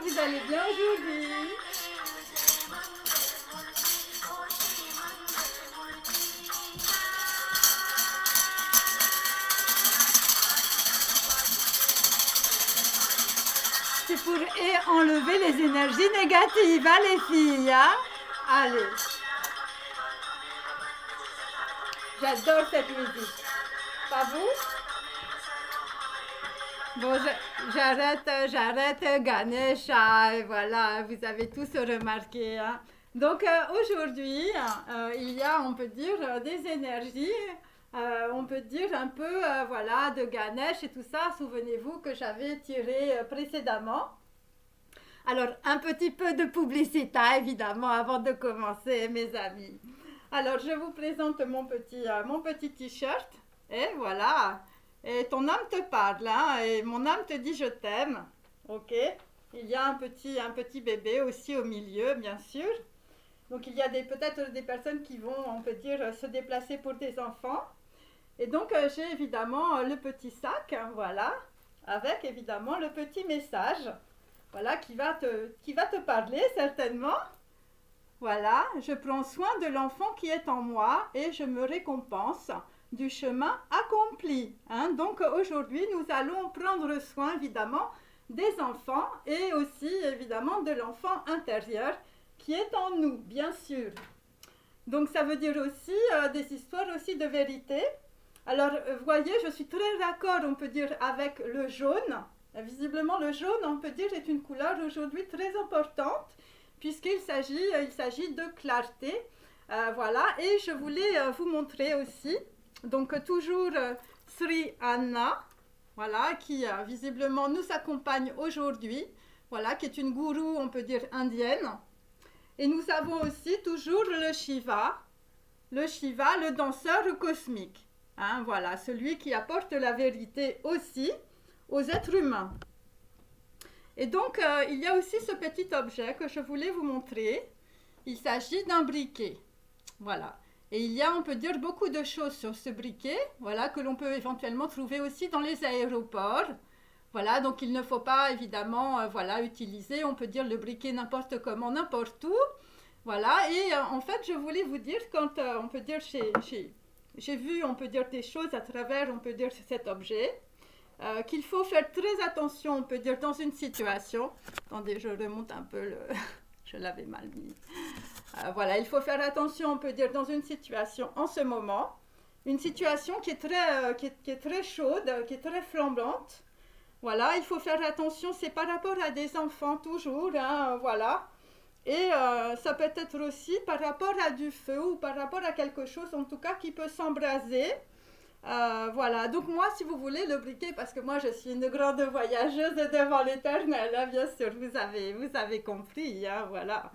vous allez bien aujourd'hui. C'est pour enlever les énergies négatives, hein, les filles, hein? Allez. J'adore cette musique. Pas vous? Bon, j'arrête Ganesha, et voilà, vous avez tous remarqué, hein. Donc aujourd'hui, il y a, on peut dire, des énergies, on peut dire un peu, voilà, de Ganesh et tout ça. Souvenez-vous que j'avais tiré précédemment. Alors, un petit peu de publicité, évidemment, avant de commencer, mes amis. Alors, je vous présente mon petit t-shirt, et voilà. Et ton âme te parle, hein, et mon âme te dit je t'aime, ok? Il y a un petit bébé aussi au milieu, bien sûr. Donc il y a peut-être des personnes qui vont, on peut dire, se déplacer pour des enfants. Et donc j'ai évidemment le petit sac, hein, voilà, avec évidemment le petit message, voilà, qui va te parler certainement. Voilà, je prends soin de l'enfant qui est en moi et je me récompense du chemin accompli. Hein. Donc aujourd'hui, nous allons prendre soin évidemment des enfants et aussi évidemment de l'enfant intérieur qui est en nous, bien sûr. Donc ça veut dire aussi des histoires aussi de vérité. Alors vous voyez, je suis très d'accord, on peut dire, avec le jaune. Visiblement, le jaune, on peut dire, est une couleur aujourd'hui très importante puisqu'il s'agit de clarté. Voilà, et je voulais vous montrer aussi. Donc toujours Sri Anna, voilà, qui visiblement nous accompagne aujourd'hui, voilà, qui est une gourou, on peut dire, indienne. Et nous avons aussi toujours le Shiva, le danseur cosmique. Hein, voilà, celui qui apporte la vérité aussi aux êtres humains. Et donc, il y a aussi ce petit objet que je voulais vous montrer. Il s'agit d'un briquet. Voilà. Et il y a, on peut dire, beaucoup de choses sur ce briquet, voilà, que l'on peut éventuellement trouver aussi dans les aéroports. Voilà, donc il ne faut pas évidemment voilà, utiliser, on peut dire, le briquet n'importe comment, n'importe où. Voilà, et en fait, je voulais vous dire, quand on peut dire, j'ai vu, on peut dire, des choses à travers, on peut dire, cet objet, qu'il faut faire très attention, on peut dire, dans une situation. Attendez, je remonte un peu le... je l'avais mal mis. Voilà, il faut faire attention, on peut dire, dans une situation en ce moment, une situation qui est très chaude, qui est très flambante. Voilà, il faut faire attention, c'est par rapport à des enfants toujours, hein, voilà. Et ça peut être aussi par rapport à du feu ou par rapport à quelque chose, en tout cas, qui peut s'embraser. Voilà, donc moi, si vous voulez, le briquet, parce que moi, je suis une grande voyageuse devant l'éternel, hein, bien sûr, vous avez compris, hein, voilà.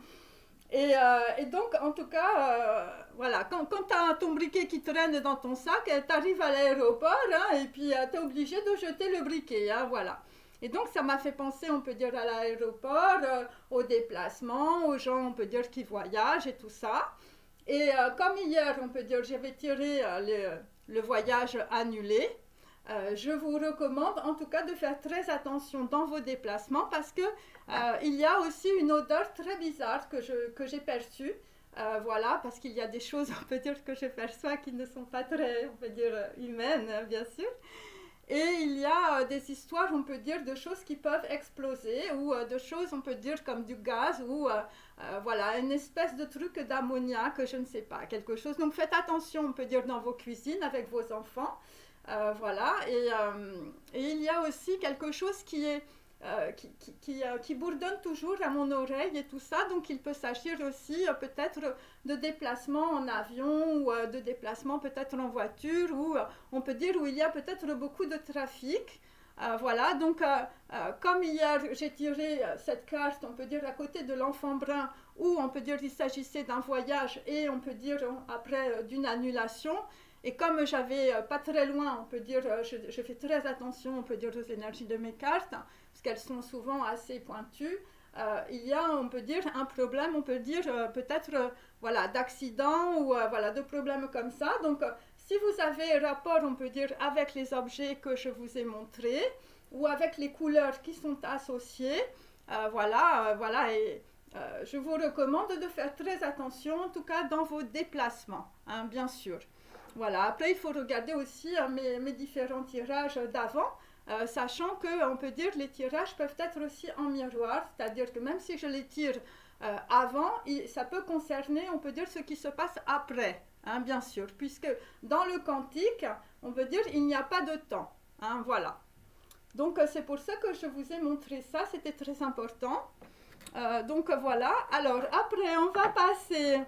Et donc, en tout cas, voilà, quand tu as ton briquet qui traîne dans ton sac, tu arrives à l'aéroport, hein, et puis tu es obligé de jeter le briquet, hein, voilà. Et donc, ça m'a fait penser, on peut dire, à l'aéroport, aux déplacements, aux gens, on peut dire, qui voyagent et tout ça. Et comme hier, on peut dire, j'avais tiré le voyage annulé, je vous recommande en tout cas de faire très attention dans vos déplacements parce que il y a aussi une odeur très bizarre que j'ai perçue. Voilà, parce qu'il y a des choses, on peut dire, que je perçois qui ne sont pas très, on peut dire, humaines, bien sûr. Et il y a des histoires, on peut dire, de choses qui peuvent exploser ou de choses, on peut dire, comme du gaz ou voilà, une espèce de truc d'ammoniac, je ne sais pas, quelque chose. Donc faites attention, on peut dire, dans vos cuisines avec vos enfants. Voilà, et il y a aussi quelque chose qui bourdonne toujours à mon oreille et tout ça, donc il peut s'agir aussi peut-être de déplacement en avion ou de déplacement peut-être en voiture ou on peut dire où il y a peut-être beaucoup de trafic. Voilà, donc comme hier j'ai tiré cette carte, on peut dire à côté de l'enfant brun où on peut dire qu'il s'agissait d'un voyage et on peut dire après d'une annulation. Et comme j'avais pas très loin, on peut dire, je fais très attention, on peut dire, aux énergies de mes cartes, parce qu'elles sont souvent assez pointues. Il y a, on peut dire, un problème, on peut dire, peut-être, voilà, d'accident ou voilà, de problèmes comme ça. Donc, si vous avez rapport, on peut dire, avec les objets que je vous ai montrés ou avec les couleurs qui sont associées, voilà, et je vous recommande de faire très attention, en tout cas dans vos déplacements, hein, bien sûr. Voilà, après il faut regarder aussi mes différents tirages d'avant, sachant que on peut dire que les tirages peuvent être aussi en miroir, c'est-à-dire que même si je les tire avant, ça peut concerner, on peut dire, ce qui se passe après, hein, bien sûr, puisque dans le quantique, on peut dire il n'y a pas de temps, hein, voilà. Donc c'est pour ça que je vous ai montré ça, c'était très important. Donc voilà, alors après on va passer,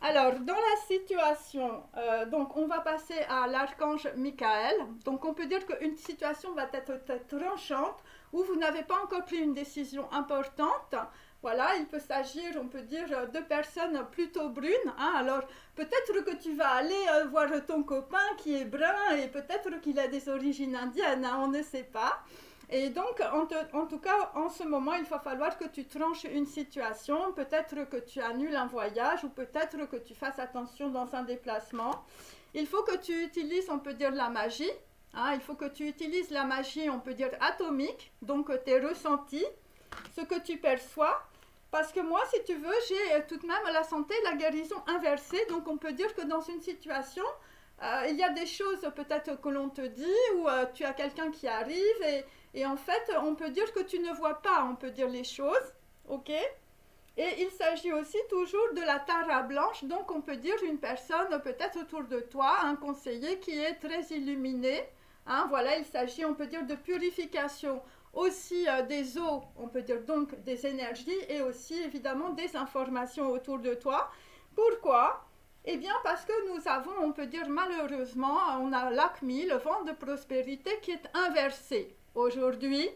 alors dans la situation, donc on va passer à l'archange Michael. Donc on peut dire qu'une situation va être tranchante où vous n'avez pas encore pris une décision importante. Voilà, il peut s'agir, on peut dire, de personnes plutôt brunes. Hein. Alors peut-être que tu vas aller voir ton copain qui est brun et peut-être qu'il a des origines indiennes, hein, on ne sait pas. Et donc, en tout cas, en ce moment, il va falloir que tu tranches une situation, peut-être que tu annules un voyage ou peut-être que tu fasses attention dans un déplacement. Il faut que tu utilises, on peut dire, la magie. Hein, il faut que tu utilises la magie, on peut dire, atomique, donc tes ressentis, ce que tu perçois. Parce que moi, si tu veux, j'ai tout de même la santé, la guérison inversée. Donc, on peut dire que dans une situation, il y a des choses peut-être que l'on te dit ou tu as quelqu'un qui arrive et en fait, on peut dire que tu ne vois pas, on peut dire les choses, ok? Et il s'agit aussi toujours de la tara blanche, donc on peut dire une personne peut-être autour de toi, un conseiller qui est très illuminé. Hein, voilà, il s'agit, on peut dire, de purification aussi des eaux, on peut dire donc des énergies et aussi évidemment des informations autour de toi. Pourquoi ? Eh bien parce que nous avons, on peut dire malheureusement, on a l'Akmi, le vent de prospérité qui est inversé aujourd'hui.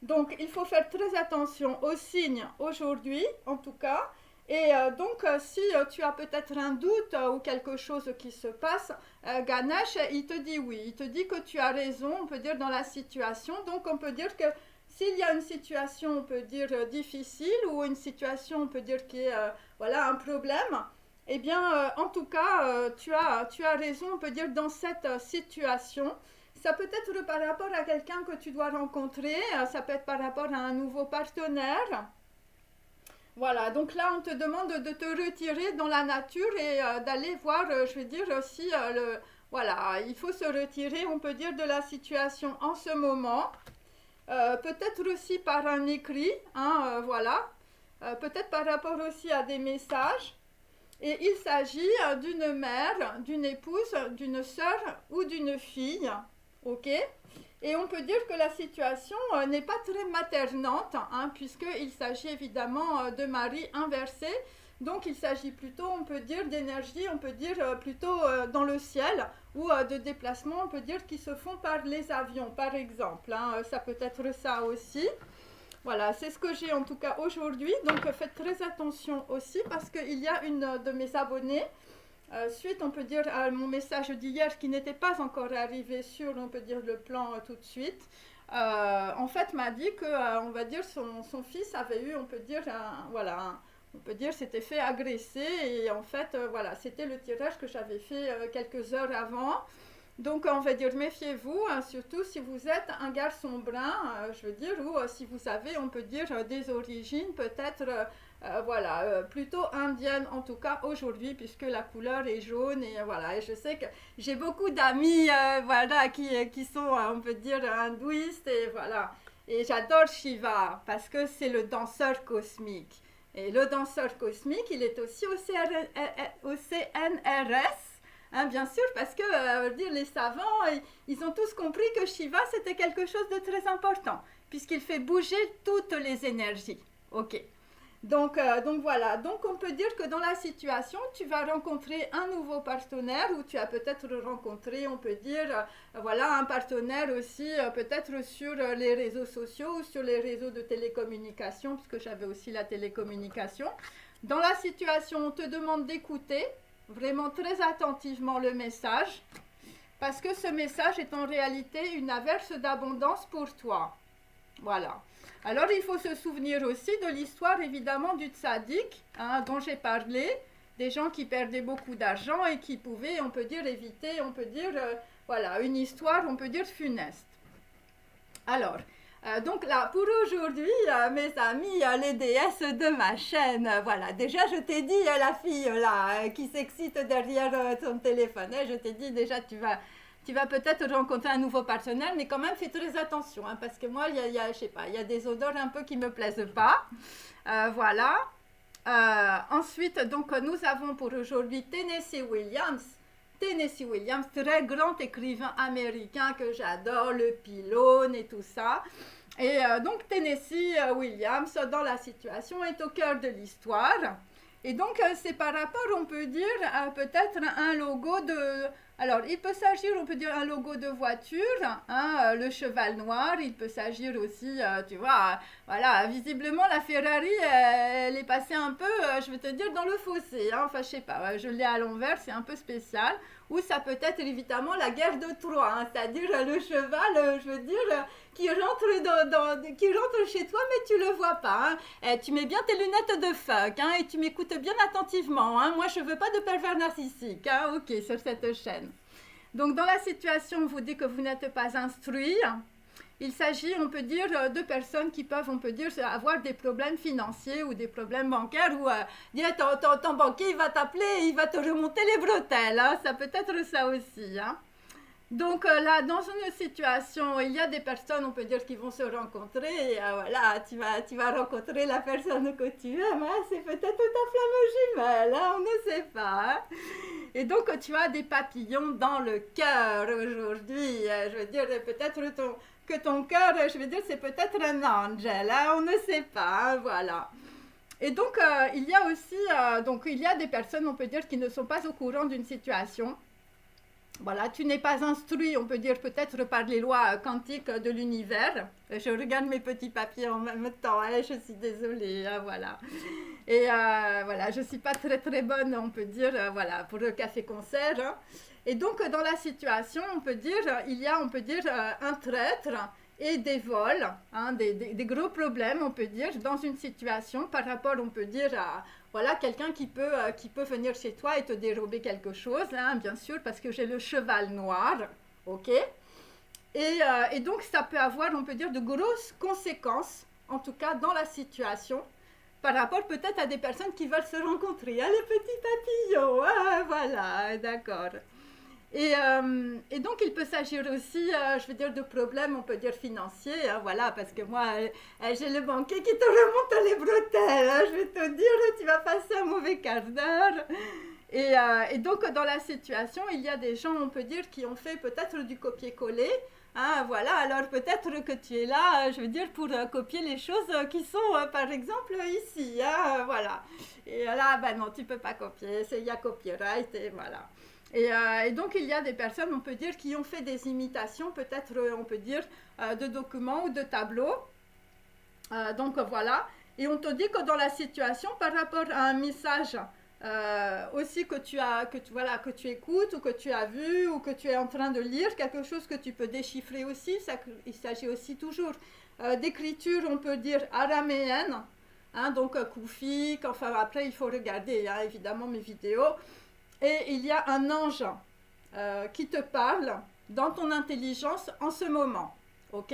Donc il faut faire très attention aux signes aujourd'hui en tout cas. Et donc si tu as peut-être un doute ou quelque chose qui se passe, Ganesh il te dit oui, il te dit que tu as raison, on peut dire dans la situation. Donc on peut dire que s'il y a une situation, on peut dire difficile ou une situation, on peut dire qui est voilà, un problème, eh bien en tout cas tu as raison, on peut dire dans cette situation. Ça peut être par rapport à quelqu'un que tu dois rencontrer, ça peut être par rapport à un nouveau partenaire. Voilà, donc là on te demande de te retirer dans la nature et d'aller voir, je veux dire aussi, voilà, il faut se retirer, on peut dire, de la situation en ce moment. Peut-être aussi par un écrit, hein, voilà, peut-être par rapport aussi à des messages. Et il s'agit d'une mère, d'une épouse, d'une sœur ou d'une fille. Ok, et on peut dire que la situation n'est pas très maternante, hein, puisqu'il s'agit évidemment de mari inversé. Donc il s'agit plutôt, on peut dire, d'énergie, on peut dire plutôt dans le ciel, ou de déplacements, on peut dire, qui se font par les avions, par exemple. Hein, ça peut être ça aussi. Voilà, c'est ce que j'ai en tout cas aujourd'hui. Donc faites très attention aussi, parce qu'il y a une de mes abonnées, suite, on peut dire, à mon message d'hier qui n'était pas encore arrivé sur, on peut dire, le plan tout de suite, en fait, m'a dit que, on va dire, son fils avait eu, on peut dire, on peut dire, s'était fait agresser et en fait, voilà, c'était le tirage que j'avais fait quelques heures avant. Donc, on va dire, méfiez-vous, hein, surtout si vous êtes un garçon brun, je veux dire, ou si vous avez, on peut dire, des origines peut-être, voilà, plutôt indiennes en tout cas aujourd'hui, puisque la couleur est jaune, et voilà, et je sais que j'ai beaucoup d'amis, voilà, qui sont, on peut dire, hindouistes, et voilà. Et j'adore Shiva, parce que c'est le danseur cosmique. Et le danseur cosmique, il est aussi au CNRS. Hein, bien sûr, parce que dire, les savants, ils ont tous compris que Shiva, c'était quelque chose de très important, puisqu'il fait bouger toutes les énergies. Ok. Donc voilà, donc on peut dire que dans la situation, tu vas rencontrer un nouveau partenaire ou tu as peut-être rencontré, on peut dire, voilà, un partenaire aussi, peut-être sur les réseaux sociaux ou sur les réseaux de télécommunication, puisque j'avais aussi la télécommunication. Dans la situation, on te demande d'écouter vraiment très attentivement le message, parce que ce message est en réalité une averse d'abondance pour toi. Voilà. Alors il faut se souvenir aussi de l'histoire évidemment du tzaddik, hein, dont j'ai parlé, des gens qui perdaient beaucoup d'argent et qui pouvaient, on peut dire, éviter, on peut dire, voilà, une histoire, on peut dire, funeste. Alors, Donc là, pour aujourd'hui, mes amis, les déesses de ma chaîne, voilà. Déjà, je t'ai dit, la fille là, qui s'excite derrière ton téléphone, je t'ai dit déjà, tu vas peut-être rencontrer un nouveau partenaire, mais quand même, fais très attention, hein, parce que moi, je sais pas, il y a des odeurs un peu qui me plaisent pas. Voilà. Ensuite, donc, nous avons pour aujourd'hui Tennessee Williams. Tennessee Williams, très grand écrivain américain que j'adore, le pylône et tout ça. Et donc Tennessee Williams, dans la situation, est au cœur de l'histoire. Et donc c'est par rapport, on peut dire, à peut-être un logo de... Alors, il peut s'agir, on peut dire, un logo de voiture, hein, le cheval noir. Il peut s'agir aussi, tu vois, voilà, visiblement, la Ferrari, elle est passée un peu, je vais te dire, dans le fossé. Hein, enfin, je sais pas, je l'ai à l'envers, c'est un peu spécial. Ou ça peut être, évidemment, la guerre de Troie, hein, c'est-à-dire le cheval, je veux dire, qui rentre chez toi, mais tu le vois pas. Hein. Tu mets bien tes lunettes de fuck, hein, et tu m'écoutes bien attentivement. Hein. Moi, je veux pas de pervers narcissique, hein, ok, sur cette chaîne. Donc, dans la situation, on vous dit que vous n'êtes pas instruit. Il s'agit, on peut dire, de personnes qui peuvent, on peut dire, avoir des problèmes financiers ou des problèmes bancaires où ton banquier, il va t'appeler, il va te remonter les bretelles. Hein. Ça peut être ça aussi. Hein. Donc là, dans une situation, il y a des personnes, on peut dire, qui vont se rencontrer. Et voilà, tu vas rencontrer la personne que tu aimes. Hein, c'est peut-être ta flamme jumelle, hein, on ne sait pas. Hein. Et donc, tu as des papillons dans le cœur aujourd'hui. Je veux dire, peut-être que ton cœur, je veux dire, c'est peut-être un ange. Hein, on ne sait pas. Hein, voilà. Et donc, il y a aussi, donc, il y a des personnes, on peut dire, qui ne sont pas au courant d'une situation. Voilà, tu n'es pas instruit, on peut dire peut-être par les lois quantiques de l'univers. Je regarde mes petits papiers en même temps, hein, je suis désolée, hein, voilà. Et voilà, je ne suis pas très très bonne, on peut dire, voilà, pour le café-concert. Hein. Et donc, dans la situation, on peut dire, il y a, on peut dire, un traître et des vols, hein, des gros problèmes, on peut dire, dans une situation par rapport, on peut dire, à... Voilà, quelqu'un qui peut venir chez toi et te dérober quelque chose, hein, bien sûr, parce que j'ai le cheval noir, ok. Et donc, ça peut avoir, on peut dire, de grosses conséquences, en tout cas dans la situation, par rapport peut-être à des personnes qui veulent se rencontrer. Ah, les petits papillons, ah, voilà, d'accord. Et donc, il peut s'agir aussi, je veux dire, de problèmes, on peut dire, financiers, hein, voilà, parce que moi, j'ai le banquier qui te remonte les bretelles, hein, je vais te dire, tu vas passer un mauvais quart d'heure. Et donc, dans la situation, il y a des gens, on peut dire, qui ont fait peut-être du copier-coller, hein, voilà, alors peut-être que tu es là, je veux dire, pour copier les choses qui sont, par exemple, ici, hein, voilà. Et là, ben non, tu peux pas copier, il y a copyright, et voilà. Et donc, il y a des personnes, on peut dire, qui ont fait des imitations, peut-être, on peut dire, de documents ou de tableaux. Donc, voilà. Et on te dit que dans la situation, par rapport à un message aussi que tu écoutes ou que tu as vu ou que tu es en train de lire, quelque chose que tu peux déchiffrer aussi, il s'agit aussi toujours d'écriture, on peut dire, araméenne, hein, donc koufik, enfin, après, il faut regarder, hein, évidemment, mes vidéos. Et il y a un ange qui te parle dans ton intelligence en ce moment. Ok?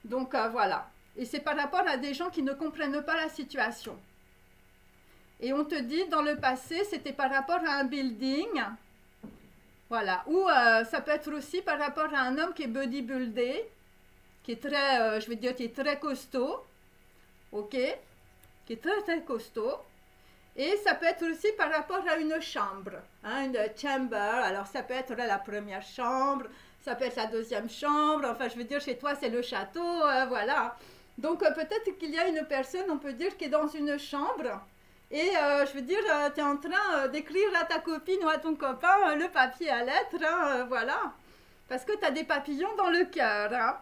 Donc voilà. Et c'est par rapport à des gens qui ne comprennent pas la situation. Et on te dit, dans le passé, c'était par rapport à un building. Voilà. Ou ça peut être aussi par rapport à un homme qui est bodybuildé, qui est très, je veux dire, qui est très costaud. Ok? Qui est très, très costaud. Et ça peut être aussi par rapport à une chambre, hein, une chamber. Alors, ça peut être la première chambre, ça peut être la deuxième chambre. Enfin, je veux dire, chez toi, c'est le château, voilà. Donc, peut-être qu'il y a une personne, on peut dire, qui est dans une chambre. Et je veux dire, tu es en train d'écrire à ta copine ou à ton copain le papier à lettres, hein, voilà. Parce que tu as des papillons dans le cœur, hein.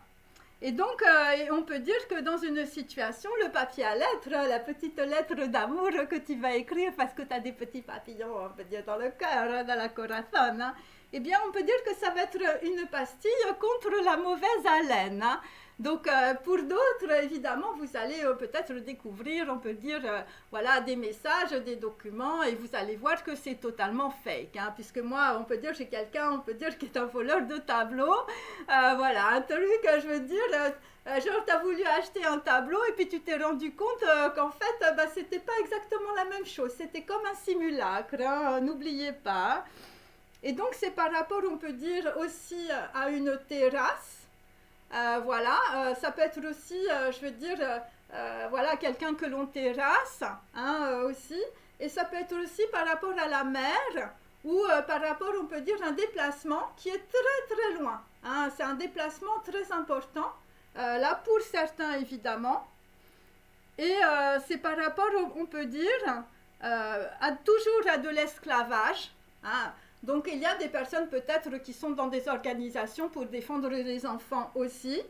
Et donc, on peut dire que dans une situation, le papier à lettres, la petite lettre d'amour que tu vas écrire parce que tu as des petits papillons, on peut dire, dans le cœur, dans la corazon, hein, eh bien, on peut dire que ça va être une pastille contre la mauvaise haleine. Hein. Donc, pour d'autres, évidemment, vous allez peut-être découvrir, on peut dire, voilà, des messages, des documents, et vous allez voir que c'est totalement fake. Hein, puisque moi, on peut dire, j'ai quelqu'un, on peut dire, qui est un voleur de tableaux. Voilà, un truc, je veux dire, genre, tu as voulu acheter un tableau, et puis tu t'es rendu compte qu'en fait, bah, c'était pas exactement la même chose. C'était comme un simulacre, hein, n'oubliez pas. Et donc, c'est par rapport, on peut dire, aussi à une terrasse. Voilà, ça peut être aussi, je veux dire, voilà, quelqu'un que l'on terrasse, hein, aussi. Et ça peut être aussi par rapport à la mer ou par rapport, on peut dire, un déplacement qui est très très loin. Hein, c'est un déplacement très important, là pour certains évidemment. Et c'est par rapport, on peut dire, toujours à de l'esclavage. Hein. Donc il y a des personnes peut-être qui sont dans des organisations pour défendre les enfants aussi.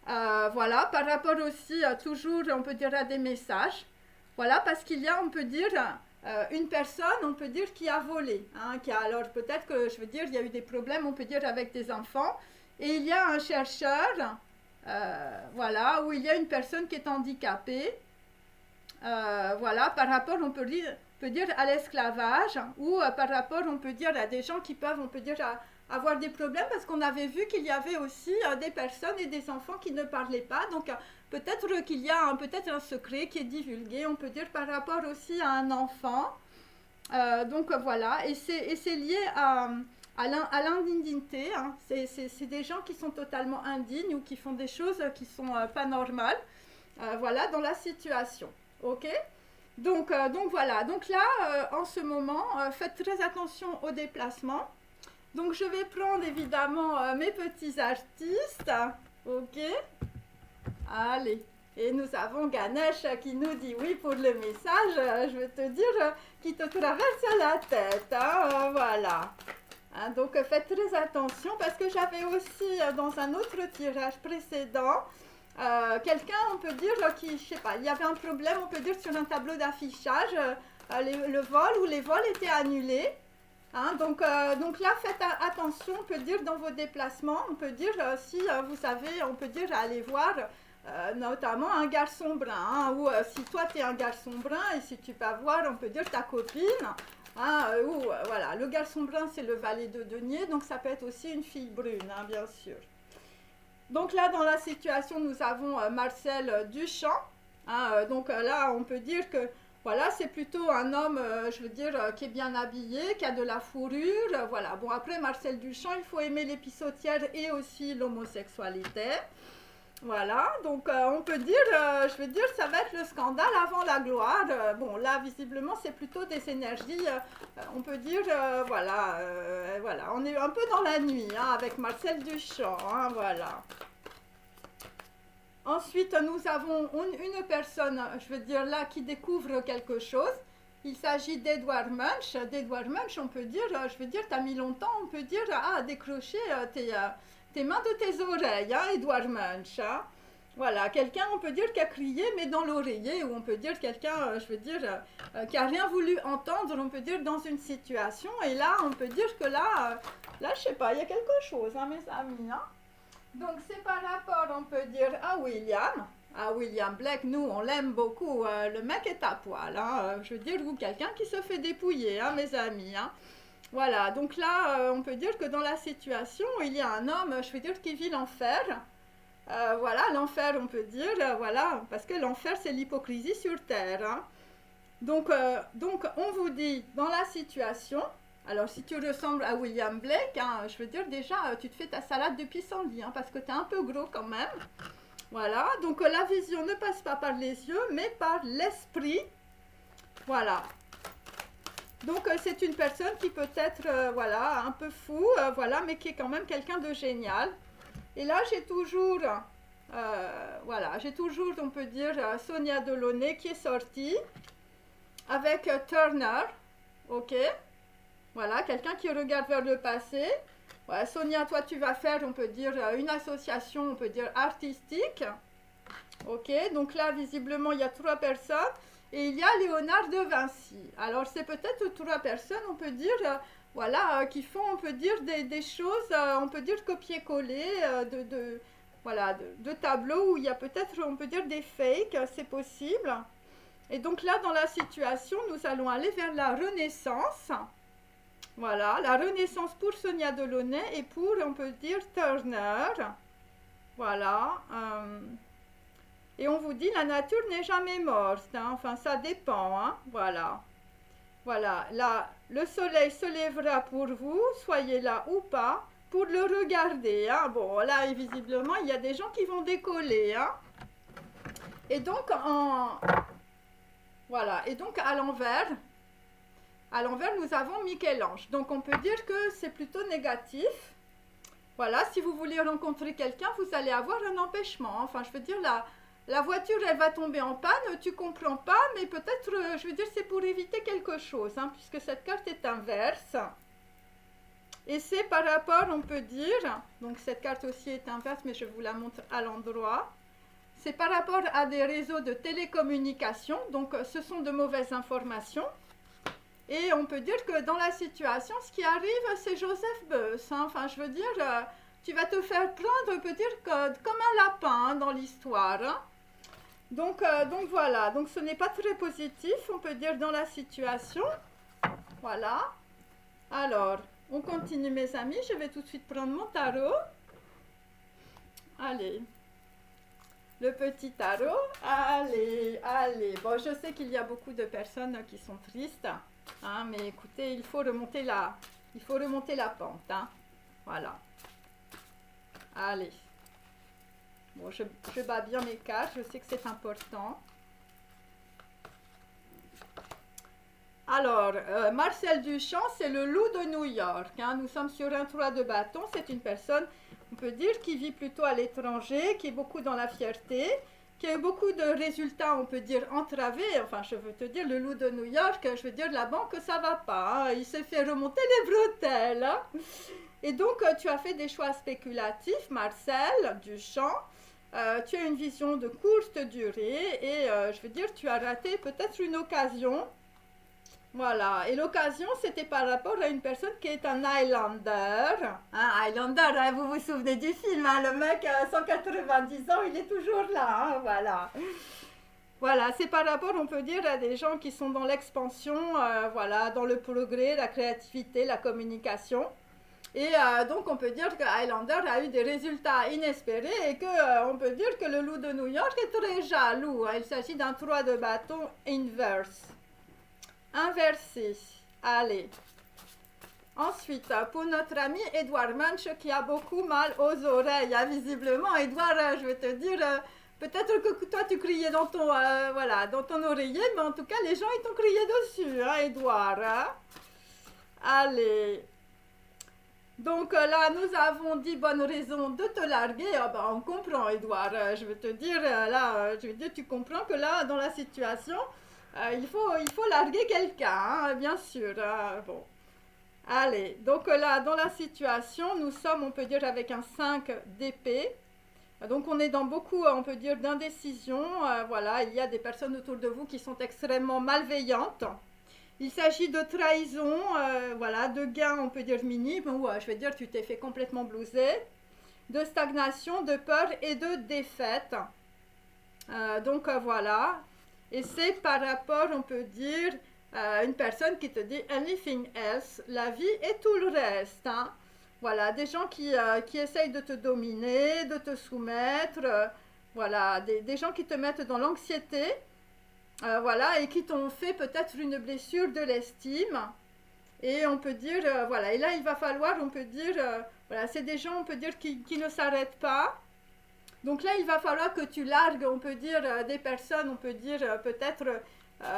Voilà, par rapport aussi toujours, on peut dire, à des messages. Voilà, parce qu'il y a, on peut dire, une personne, on peut dire, qui a volé. Hein, alors peut-être que, je veux dire, il y a eu des problèmes, on peut dire, avec des enfants. Et il y a un chercheur, voilà, où il y a une personne qui est handicapée. Voilà, par rapport, on peut dire à l'esclavage ou par rapport, on peut dire à des gens qui peuvent, on peut dire, avoir des problèmes parce qu'on avait vu qu'il y avait aussi des personnes et des enfants qui ne parlaient pas. Donc, peut-être qu'il y a peut-être un secret qui est divulgué, on peut dire, par rapport aussi à un enfant. Donc, voilà. Et c'est lié à l'indignité. Hein. C'est des gens qui sont totalement indignes ou qui font des choses qui ne sont pas normales. Voilà, dans la situation. OK ? Donc voilà, donc là, en ce moment, faites très attention au déplacement. Donc je vais prendre évidemment mes petits artistes, ok. Allez, et nous avons Ganesh qui nous dit oui pour le message, je vais te dire, qui te traverse la tête, hein, voilà. Hein, donc faites très attention parce que j'avais aussi dans un autre tirage précédent, quelqu'un, on peut dire, qui, je sais pas, il y avait un problème, on peut dire, sur un tableau d'affichage, le vol ou les vols étaient annulés. Hein, donc là, faites attention, on peut dire, dans vos déplacements, on peut dire, si vous savez, on peut dire, aller voir notamment un garçon brun, hein, ou si toi, tu es un garçon brun, et si tu peux voir, on peut dire, ta copine, hein, ou voilà, le garçon brun, c'est le valet de denier, donc ça peut être aussi une fille brune, hein, bien sûr. Donc là, dans la situation, nous avons Marcel Duchamp. Hein, donc là, on peut dire que voilà, c'est plutôt un homme, je veux dire, qui est bien habillé, qui a de la fourrure. Voilà. Bon, après, Marcel Duchamp, il faut aimer les pissotières et aussi l'homosexualité. Voilà, donc on peut dire, je veux dire, ça va être le scandale avant la gloire. Bon, là, visiblement, c'est plutôt des énergies, on peut dire, voilà, voilà, on est un peu dans la nuit, hein, avec Marcel Duchamp, hein, voilà. Ensuite, nous avons une personne, je veux dire, là, qui découvre quelque chose. Il s'agit d'Edward Munch. D'Edward Munch, on peut dire, je veux dire, tu as mis longtemps, on peut dire, à décrocher tes mains de tes oreilles, hein, Edward Munch. Hein. Voilà, quelqu'un, on peut dire, qui a crié, mais dans l'oreiller, ou on peut dire quelqu'un, je veux dire, qui n'a rien voulu entendre, on peut dire, dans une situation. Et là, on peut dire que là, je sais pas, il y a quelque chose, hein, mes amis. Hein. Donc, c'est par rapport, on peut dire, à William. À William Blake, nous, on l'aime beaucoup. Le mec est à poil, hein, je veux dire, ou quelqu'un qui se fait dépouiller, hein, mes amis. Hein. Voilà, donc là, on peut dire que dans la situation, il y a un homme, je veux dire, qui vit l'enfer. Voilà, l'enfer, on peut dire, voilà, parce que l'enfer, c'est l'hypocrisie sur terre. Hein. Donc, on vous dit, dans la situation, alors si tu ressembles à William Blake, hein, je veux dire, déjà, tu te fais ta salade de pissenlit, hein, parce que tu es un peu gros quand même. Voilà, donc la vision ne passe pas par les yeux, mais par l'esprit. Voilà. Donc c'est une personne qui peut être, voilà, un peu fou, voilà, mais qui est quand même quelqu'un de génial. Et là, j'ai toujours, voilà, j'ai toujours, on peut dire, Sonia Delaunay qui est sortie avec Turner, ok. Voilà, quelqu'un qui regarde vers le passé. Ouais, Sonia, toi, tu vas faire, on peut dire, une association, on peut dire, artistique. Ok, donc là, visiblement, il y a 3 personnes. Et il y a Léonard de Vinci. Alors, c'est peut-être 3 personnes, on peut dire, voilà, qui font, on peut dire, des choses, on peut dire copier-coller voilà, de tableaux où il y a peut-être, on peut dire, des fakes, c'est possible. Et donc là, dans la situation, nous allons aller vers la Renaissance. Voilà, la Renaissance pour Sonia Delaunay et pour, on peut dire, Turner. Voilà. Et on vous dit, la nature n'est jamais morte. Hein. Enfin, ça dépend. Hein. Voilà. Voilà. Là, le soleil se lèvera pour vous, soyez là ou pas, pour le regarder. Hein. Bon, là, visiblement, il y a des gens qui vont décoller. Hein. Et donc, voilà. Et donc, à l'envers, nous avons Michel-Ange. Donc, on peut dire que c'est plutôt négatif. Voilà, si vous voulez rencontrer quelqu'un, vous allez avoir un empêchement. Enfin, je veux dire, la voiture, elle va tomber en panne, tu comprends pas, mais peut-être, je veux dire, c'est pour éviter quelque chose, hein, puisque cette carte est inverse. Et c'est par rapport, on peut dire, donc cette carte aussi est inverse, mais je vous la montre à l'endroit. C'est par rapport à des réseaux de télécommunications, donc ce sont de mauvaises informations. Et on peut dire que dans la situation, ce qui arrive, c'est Joseph Beuys. Hein. Enfin, je veux dire, tu vas te faire prendre, on peut dire, comme un lapin hein, dans l'histoire. Hein. Donc voilà, donc ce n'est pas très positif, on peut dire, dans la situation. Voilà. Alors, on continue, mes amis. Je vais tout de suite prendre mon tarot. Allez. Le petit tarot. Allez, allez. Bon, je sais qu'il y a beaucoup de personnes qui sont tristes. Hein, mais écoutez, il faut remonter la pente. Hein. Voilà. Allez. Bon, je bats bien mes cartes. Je sais que c'est important. Alors, Marcel Duchamp, c'est le loup de New York. Hein. Nous sommes sur un 3 de bâton. C'est une personne, on peut dire, qui vit plutôt à l'étranger, qui est beaucoup dans la fierté, qui a eu beaucoup de résultats, on peut dire, entravés. Enfin, je veux te dire, le loup de New York, je veux dire, la banque, ça va pas. Hein. Il s'est fait remonter les bretelles. Hein. Et donc, tu as fait des choix spéculatifs, Marcel Duchamp. Tu as une vision de courte durée et, je veux dire, tu as raté peut-être une occasion. Voilà, et l'occasion, c'était par rapport à une personne qui est un Highlander. Un Highlander, hein, vous vous souvenez du film, hein, le mec à 190 ans, il est toujours là, hein, voilà. Voilà, c'est par rapport, on peut dire, à des gens qui sont dans l'expansion, voilà, dans le progrès, la créativité, la communication. Et donc, on peut dire que Highlander a eu des résultats inespérés et que on peut dire que le loup de New York est très jaloux. Hein. Il s'agit d'un 3 de bâton inverse. Inversé. Allez. Ensuite, pour notre ami Edouard Munch qui a beaucoup mal aux oreilles. Hein, visiblement, Edouard, je vais te dire, peut-être que toi tu criais dans ton, voilà, dans ton oreiller, mais en tout cas, les gens ils t'ont crié dessus, hein, Edouard. Hein. Allez. Donc là, nous avons 10 bonnes raisons de te larguer. Ah ben, on comprend, Edouard. Je vais te dire, là, je vais dire, tu comprends que là, dans la situation, il faut larguer quelqu'un, hein, bien sûr. Bon. Allez, donc là, dans la situation, nous sommes, on peut dire, avec un 5 d'épée. Donc, on est dans beaucoup, on peut dire, d'indécision. Voilà, il y a des personnes autour de vous qui sont extrêmement malveillantes. Il s'agit de trahison, voilà, de gains, on peut dire, minimes, ou je vais dire, tu t'es fait complètement blouser. De stagnation, de peur et de défaite. Donc, voilà. Et c'est par rapport, on peut dire, à une personne qui te dit « anything else », la vie et tout le reste. Hein. Voilà, des gens qui essayent de te dominer, de te soumettre, voilà, des gens qui te mettent dans l'anxiété, voilà, et qui t'ont fait peut-être une blessure de l'estime. Et on peut dire, voilà, et là il va falloir, on peut dire, voilà, c'est des gens, on peut dire, qui ne s'arrêtent pas. Donc là, il va falloir que tu largues, on peut dire, des personnes, on peut dire, peut-être,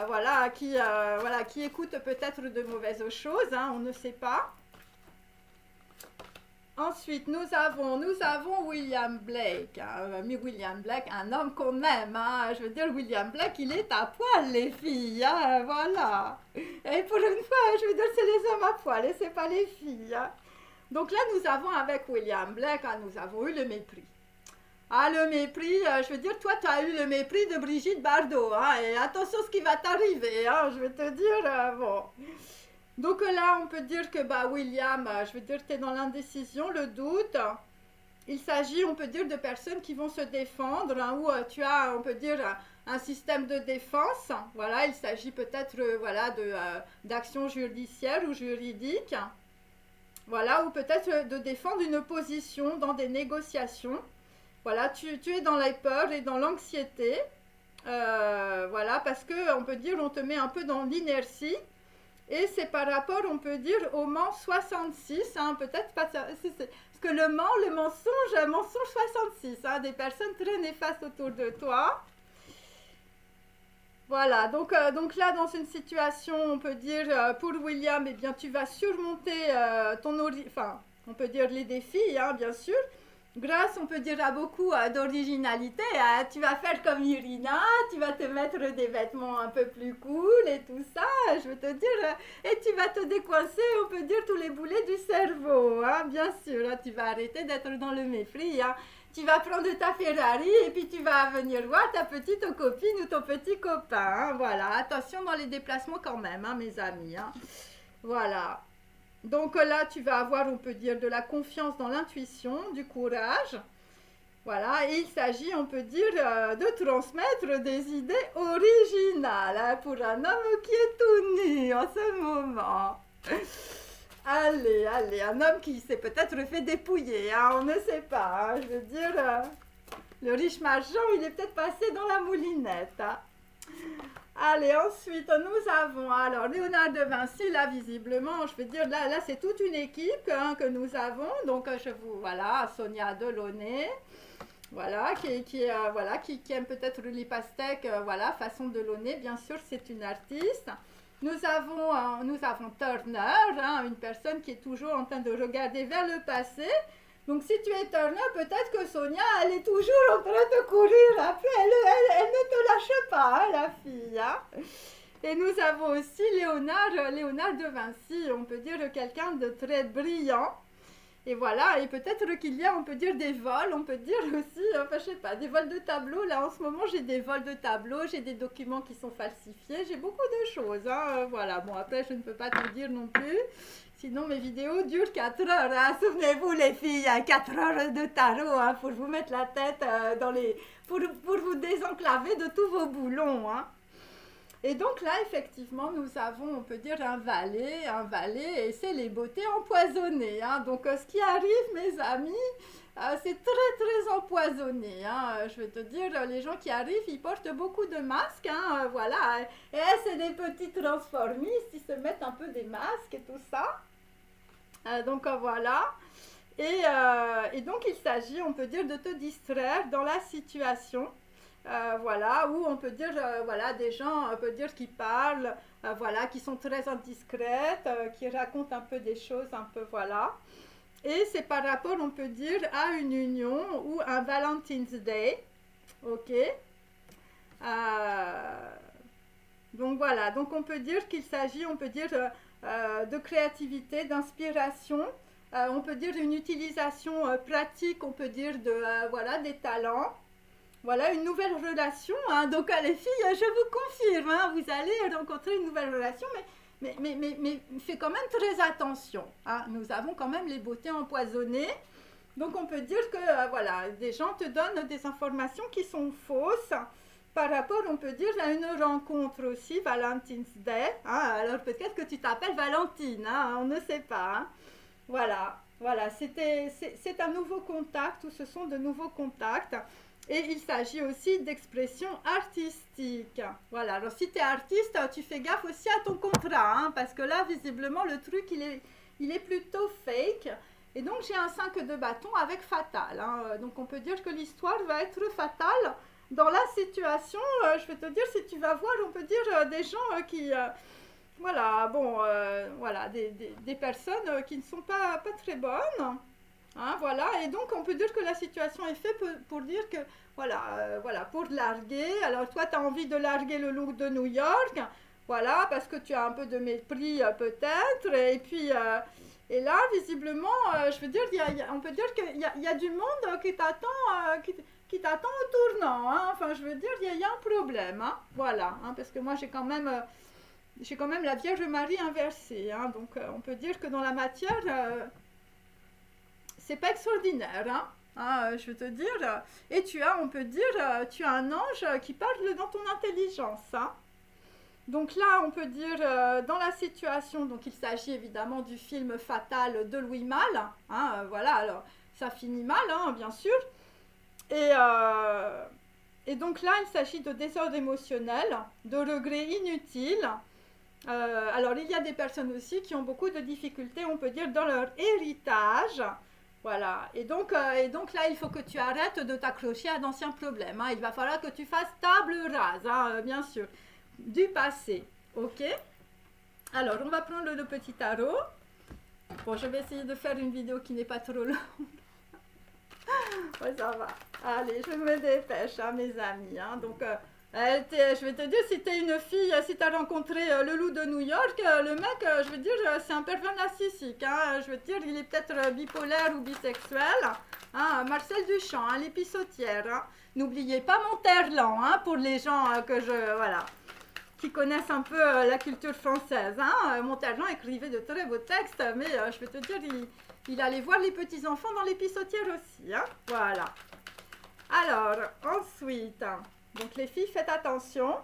voilà, qui écoutent peut-être de mauvaises choses, hein, on ne sait pas. Ensuite, nous avons William Blake, hein, William Blake, un homme qu'on aime, hein, je veux dire, William Blake, il est à poil, les filles, hein, voilà. Et pour une fois, je veux dire, c'est les hommes à poil et c'est pas les filles. Hein. Donc là, nous avons avec William Blake, hein, nous avons eu le mépris. Ah, le mépris, je veux dire, toi, tu as eu le mépris de Brigitte Bardot, hein, et attention ce qui va t'arriver, hein, je vais te dire, bon. Donc là, on peut dire que William, je veux dire, tu es dans l'indécision, le doute. Il s'agit, on peut dire, de personnes qui vont se défendre, hein, où tu as, on peut dire, un système de défense. Voilà, il s'agit peut-être voilà, d'actions judiciaires ou juridiques. Voilà, ou peut-être de défendre une position dans des négociations. Voilà, tu es dans la peur et dans l'anxiété. Voilà, parce que on peut dire, on te met un peu dans l'inertie. Et c'est par rapport, on peut dire, au Mans 66, hein, peut-être pas ça. Parce que le mensonge 66, hein, des personnes très néfastes autour de toi. Voilà, donc là, dans une situation, on peut dire, pour William, eh bien, tu vas surmonter enfin, on peut dire les défis, hein, bien sûr. Grâce, on peut dire, à beaucoup d'originalité, hein. Tu vas faire comme Irina, tu vas te mettre des vêtements un peu plus cool et tout ça, je veux te dire, et tu vas te décoincer, on peut dire, tous les boulets du cerveau, hein, bien sûr, hein, tu vas arrêter d'être dans le mépris, hein. Tu vas prendre ta Ferrari et puis tu vas venir voir ta petite copine ou ton petit copain, hein, voilà, attention dans les déplacements quand même, hein, mes amis, hein. Voilà. Donc là, tu vas avoir, on peut dire, de la confiance dans l'intuition, du courage. Voilà, et il s'agit, on peut dire, de transmettre des idées originales, hein, pour un homme qui est tout nu en ce moment. Allez, un homme qui s'est peut-être fait dépouiller, hein, on ne sait pas, hein, je veux dire, le riche marchand, il est peut-être passé dans la moulinette, hein. Allez, ensuite, nous avons, alors, Léonard de Vinci, là, visiblement, je veux dire, là c'est toute une équipe, hein, que nous avons, donc, voilà, Sonia Delaunay, voilà, qui aime peut-être les pastèques, voilà, façon Delaunay, bien sûr, c'est une artiste. Nous avons Turner, hein, une personne qui est toujours en train de regarder vers le passé. Donc si tu es Turner, peut-être que Sonia, elle est toujours en train de courir après, elle ne te lâche pas, hein, la fille, hein. Et nous avons aussi Léonard de Vinci, on peut dire quelqu'un de très brillant. Et voilà, et peut-être qu'il y a, on peut dire, des vols, on peut dire aussi, enfin je sais pas, des vols de tableaux. Là en ce moment j'ai des vols de tableaux, j'ai des documents qui sont falsifiés, j'ai beaucoup de choses, hein, voilà. Bon, après je ne peux pas tout dire non plus, sinon mes vidéos durent 4 heures, hein. Souvenez-vous les filles, hein, 4 heures de tarot, hein, pour vous mettre la tête pour vous désenclaver de tous vos boulons, hein. Et donc là, effectivement, nous avons, on peut dire, un valet, et c'est les beautés empoisonnées, hein. Donc, ce qui arrive, mes amis, c'est très, très empoisonné, hein. Je vais te dire, les gens qui arrivent, ils portent beaucoup de masques, hein, voilà. Et c'est des petits transformistes, ils se mettent un peu des masques et tout ça. Donc, voilà. Et donc, il s'agit, on peut dire, de te distraire dans la situation. Voilà, où on peut dire, voilà, des gens, on peut dire, qui parlent, voilà, qui sont très indiscrètes, qui racontent un peu des choses, un peu, voilà. Et c'est par rapport, on peut dire, à une union ou un Valentine's Day, ok. Donc voilà, donc on peut dire qu'il s'agit, on peut dire, de créativité, d'inspiration. On peut dire une utilisation pratique, on peut dire, voilà, des talents. Voilà, une nouvelle relation, hein. Donc les filles, je vous confirme, hein, vous allez rencontrer une nouvelle relation, mais faites quand même très attention, hein. Nous avons quand même les beautés empoisonnées, donc on peut dire que voilà, des gens te donnent des informations qui sont fausses par rapport, on peut dire, à une rencontre aussi, Valentine's Day, hein. Alors peut-être que tu t'appelles Valentine, hein, on ne sait pas, hein. Voilà, c'est un nouveau contact, ou ce sont de nouveaux contacts. Et il s'agit aussi d'expression artistique. Voilà, alors si tu es artiste, tu fais gaffe aussi à ton contrat, hein, parce que là, visiblement, le truc, il est plutôt fake. Et donc, j'ai un 5 de bâton avec fatal, hein. Donc, on peut dire que l'histoire va être fatale dans la situation. Je vais te dire, si tu vas voir, on peut dire des gens qui... voilà, bon, voilà, des personnes qui ne sont pas très bonnes. Hein, voilà, et donc on peut dire que la situation est faite pour dire que, voilà, pour larguer. Alors toi, tu as envie de larguer le look de New York, voilà, parce que tu as un peu de mépris peut-être, et puis, et là, visiblement, je veux dire, on peut dire qu'il y a du monde qui t'attend au tournant, hein. Enfin, je veux dire, il y a un problème, hein, voilà, hein, parce que moi, j'ai quand même... j'ai quand même la Vierge Marie inversée, hein, donc on peut dire que dans la matière, c'est pas extraordinaire, hein. Je veux te dire, et tu as, on peut dire, tu as un ange qui parle dans ton intelligence, hein. Donc là, on peut dire, dans la situation, donc il s'agit évidemment du film Fatal de Louis Malle, hein, voilà, alors ça finit mal, hein, bien sûr, et, euh, et donc là, il s'agit de désordre émotionnel, de regrets inutiles. Alors, il y a des personnes aussi qui ont beaucoup de difficultés, on peut dire, dans leur héritage. Voilà. Et donc là, il faut que tu arrêtes de t'accrocher à d'anciens problèmes, hein. Il va falloir que tu fasses table rase, hein, bien sûr, du passé. Ok? Alors, on va prendre le petit tarot. Bon, je vais essayer de faire une vidéo qui n'est pas trop longue. Ouais, ça va. Allez, je me dépêche, hein, mes amis, hein. Donc, je vais te dire, si t'es une fille, si t'as rencontré le loup de New York, le mec, je veux dire, c'est un pervers narcissique, hein. Je veux dire, il est peut-être bipolaire ou bisexuel. Hein, Marcel Duchamp, hein, l'épissotière. Hein. N'oubliez pas Monterland, hein, pour les gens voilà, qui connaissent un peu la culture française. Hein. Monterland écrivait de très beaux textes, mais je vais te dire, il allait voir les petits-enfants dans l'épissotière aussi. Hein. Voilà. Alors, ensuite, donc les filles, faites attention.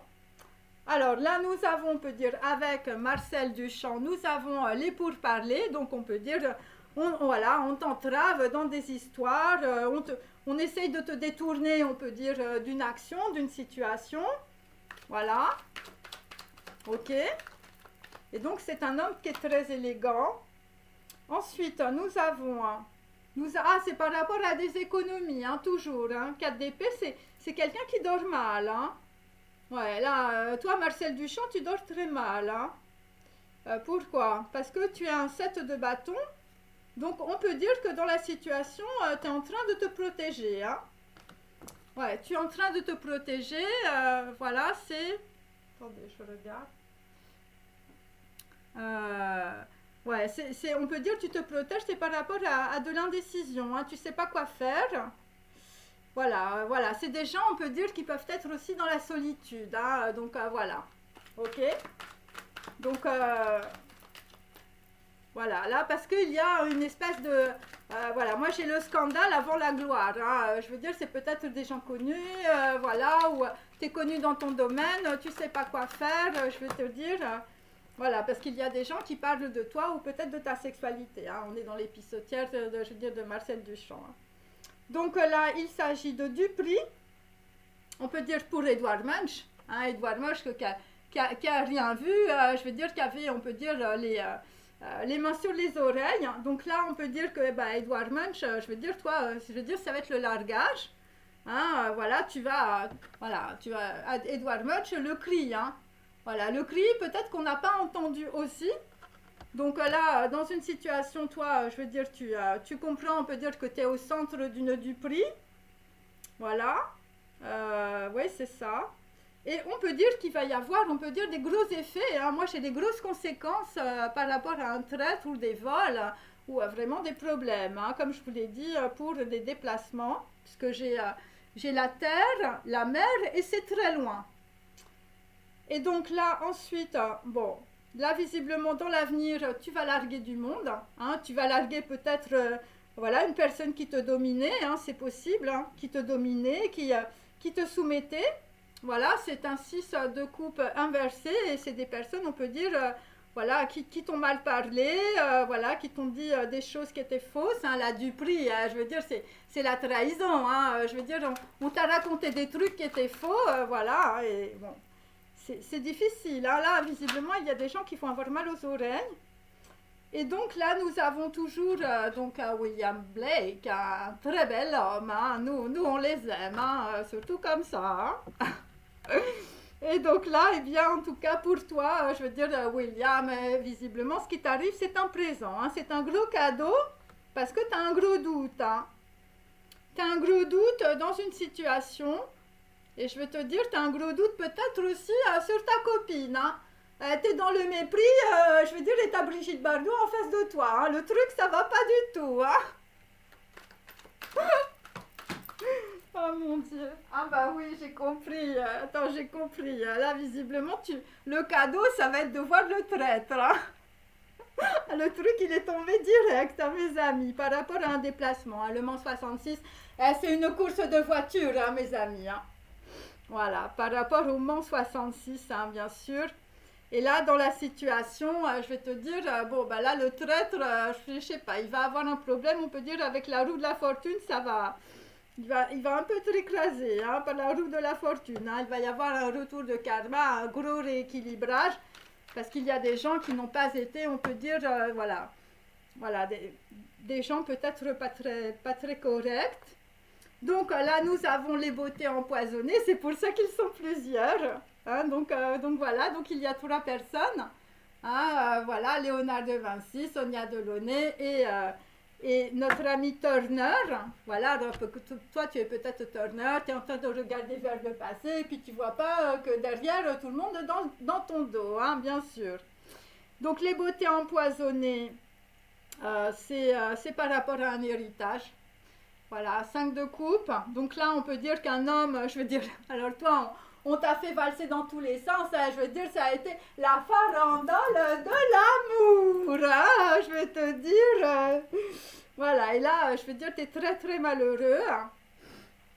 Alors là, nous avons, on peut dire, avec Marcel Duchamp, nous avons les pourparlers. Donc on peut dire, voilà, on t'entrave dans des histoires, on essaye de te détourner, on peut dire, d'une action, d'une situation. Voilà. Ok. Et donc c'est un homme qui est très élégant. Ensuite, nous avons... c'est par rapport à des économies, hein, toujours. Hein. 4 d'épée, c'est quelqu'un qui dort mal. Hein. Ouais, là, toi, Marcel Duchamp, tu dors très mal. Hein. Pourquoi? Parce que tu as un 7 de bâton. Donc, on peut dire que dans la situation, tu es en train de te protéger. Hein. Ouais, tu es en train de te protéger. Voilà, c'est... Attendez, je regarde. Ouais, on peut dire que tu te protèges, c'est par rapport à de l'indécision, hein, tu sais pas quoi faire. Voilà, voilà, c'est des gens, on peut dire, qui peuvent être aussi dans la solitude, hein, donc voilà, ok. Donc, voilà, là, parce qu'il y a une espèce de... voilà, moi j'ai le scandale avant la gloire, hein, je veux dire, c'est peut-être des gens connus, voilà, ou tu es connu dans ton domaine, tu sais pas quoi faire, je veux te dire... Voilà, parce qu'il y a des gens qui parlent de toi ou peut-être de ta sexualité. Hein. On est dans l'épissotière je veux dire, de Marcel Duchamp. Hein. Donc là, il s'agit de Dupri. On peut dire pour Edouard Munch. Hein, Edouard Munch qui a rien vu. Je veux dire qui avait, on peut dire, les mains sur les oreilles. Donc là, on peut dire que Edouard Munch, je veux dire, toi, je veux dire, ça va être le largage. Hein, voilà, tu vas, Edouard Munch, le cri, hein. Voilà, le cri, peut-être qu'on n'a pas entendu aussi. Donc là, dans une situation, toi, je veux dire, tu comprends, on peut dire que tu es au centre d'une Dupri. Voilà. Oui, c'est ça. Et on peut dire qu'il va y avoir, on peut dire, des gros effets. Hein. Moi, j'ai des grosses conséquences par rapport à un traître ou des vols ou vraiment des problèmes. Hein, comme je vous l'ai dit, pour des déplacements. Puisque j'ai la terre, la mer et c'est très loin. Et donc là, ensuite, bon, là, visiblement, dans l'avenir, tu vas larguer du monde. Hein, tu vas larguer peut-être, voilà, une personne qui te dominait, hein, c'est possible, hein, qui te dominait, qui te soumettait. Voilà, c'est un 6 de coupe inversé et c'est des personnes, on peut dire, voilà, qui t'ont mal parlé, voilà, qui t'ont dit des choses qui étaient fausses. Hein, la Dupri, je veux dire, c'est la trahison. Hein, je veux dire, on t'a raconté des trucs qui étaient faux, voilà, et bon. C'est difficile. Hein. Là, visiblement, il y a des gens qui vont avoir mal aux oreilles. Et donc là, nous avons toujours William Blake, un très bel homme. Hein. Nous, on les aime, hein, surtout comme ça. Hein. Et donc là, eh bien, en tout cas, pour toi, je veux dire, William, visiblement, ce qui t'arrive, c'est un présent. Hein. C'est un gros cadeau parce que tu as un gros doute. Hein. Tu as un gros doute dans une situation... Et je vais te dire, tu as un gros doute peut-être aussi sur ta copine. Hein. Tu es dans le mépris, je veux dire, et tu as Brigitte Bardot en face de toi. Hein. Le truc, ça va pas du tout. Hein. Oh mon Dieu. Ah bah oui, j'ai compris. Attends, j'ai compris. Là, visiblement, le cadeau, ça va être de voir le traître, hein. Le truc, il est tombé direct, hein, mes amis, par rapport à un déplacement, hein. Le Mans 66, c'est une course de voiture, hein, mes amis, hein. Voilà, par rapport au Mans 66, hein, bien sûr. Et là, dans la situation, je vais te dire, bon, bah là, le traître, je sais pas, il va avoir un problème, on peut dire, avec la roue de la fortune, ça va. Il va un peu être écrasé, hein, par la roue de la fortune, hein. Il va y avoir un retour de karma, un gros rééquilibrage, parce qu'il y a des gens qui n'ont pas été, on peut dire, voilà, des gens peut-être pas très corrects. Donc là, nous avons les beautés empoisonnées, c'est pour ça qu'ils sont plusieurs, hein. Donc voilà, donc il y a 3 personnes, hein, voilà, Léonard de Vinci, Sonia Delaunay et notre ami Turner. Voilà, alors toi tu es peut-être Turner, tu es en train de regarder vers le passé, et puis tu vois pas que derrière tout le monde est dans ton dos, hein, bien sûr. Donc les beautés empoisonnées, c'est par rapport à un héritage. Voilà, 5 de coupe. Donc là, on peut dire qu'un homme, je veux dire, alors toi, on t'a fait valser dans tous les sens, hein, je veux dire, ça a été la farandole de l'amour, hein, je vais te dire. Voilà, et là, je veux dire, t'es très très malheureux.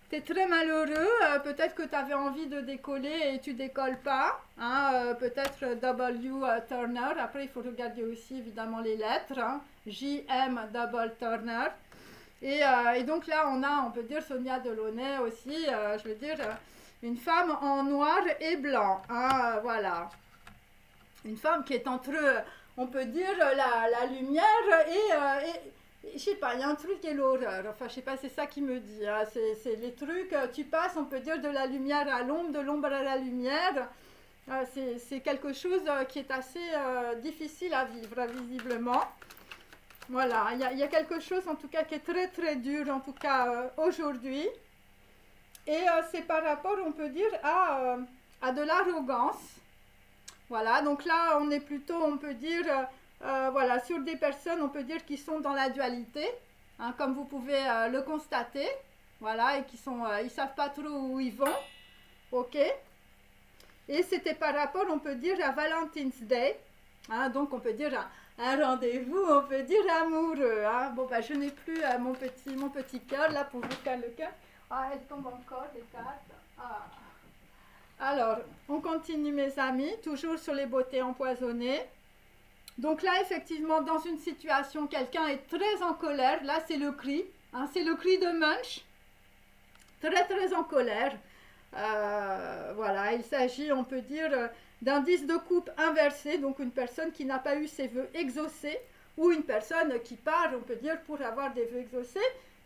T'es très malheureux, peut-être que tu avais envie de décoller et tu décolles pas, hein, peut-être W. Turner, après il faut regarder aussi évidemment les lettres, hein, J.M. Double Turner. Et donc là, on peut dire Sonia Delaunay aussi, je veux dire, une femme en noir et blanc, hein, voilà. Une femme qui est entre, on peut dire, la lumière et je sais pas, il y a un truc et l'horreur. Enfin, je sais pas, c'est ça qui me dit, hein. C'est les trucs, tu passes, on peut dire, de la lumière à l'ombre, de l'ombre à la lumière. C'est quelque chose qui est assez difficile à vivre, visiblement. Voilà, il y a quelque chose en tout cas qui est très très dur, en tout cas aujourd'hui. Et c'est par rapport, on peut dire, à de l'arrogance. Voilà, donc là on est plutôt, on peut dire, voilà, sur des personnes, on peut dire, qui sont dans la dualité, hein, comme vous pouvez le constater. Voilà, et ils savent pas trop où ils vont. Ok. Et c'était par rapport, on peut dire, à Valentine's Day. Hein, donc on peut dire un rendez-vous, on peut dire amoureux, hein. Bon, bah, je n'ai plus mon petit cœur là pour vous faire le cœur. Ah, elle tombe encore, les cartes. Ah. Alors, on continue, mes amis, toujours sur les beautés empoisonnées. Donc là, effectivement, dans une situation, quelqu'un est très en colère. Là, c'est le cri, hein, c'est le cri de Munch. Très, très en colère. Voilà, il s'agit, on peut dire, d'un 10 de coupe inversé, donc une personne qui n'a pas eu ses vœux exaucés, ou une personne qui part, on peut dire, pour avoir des vœux exaucés,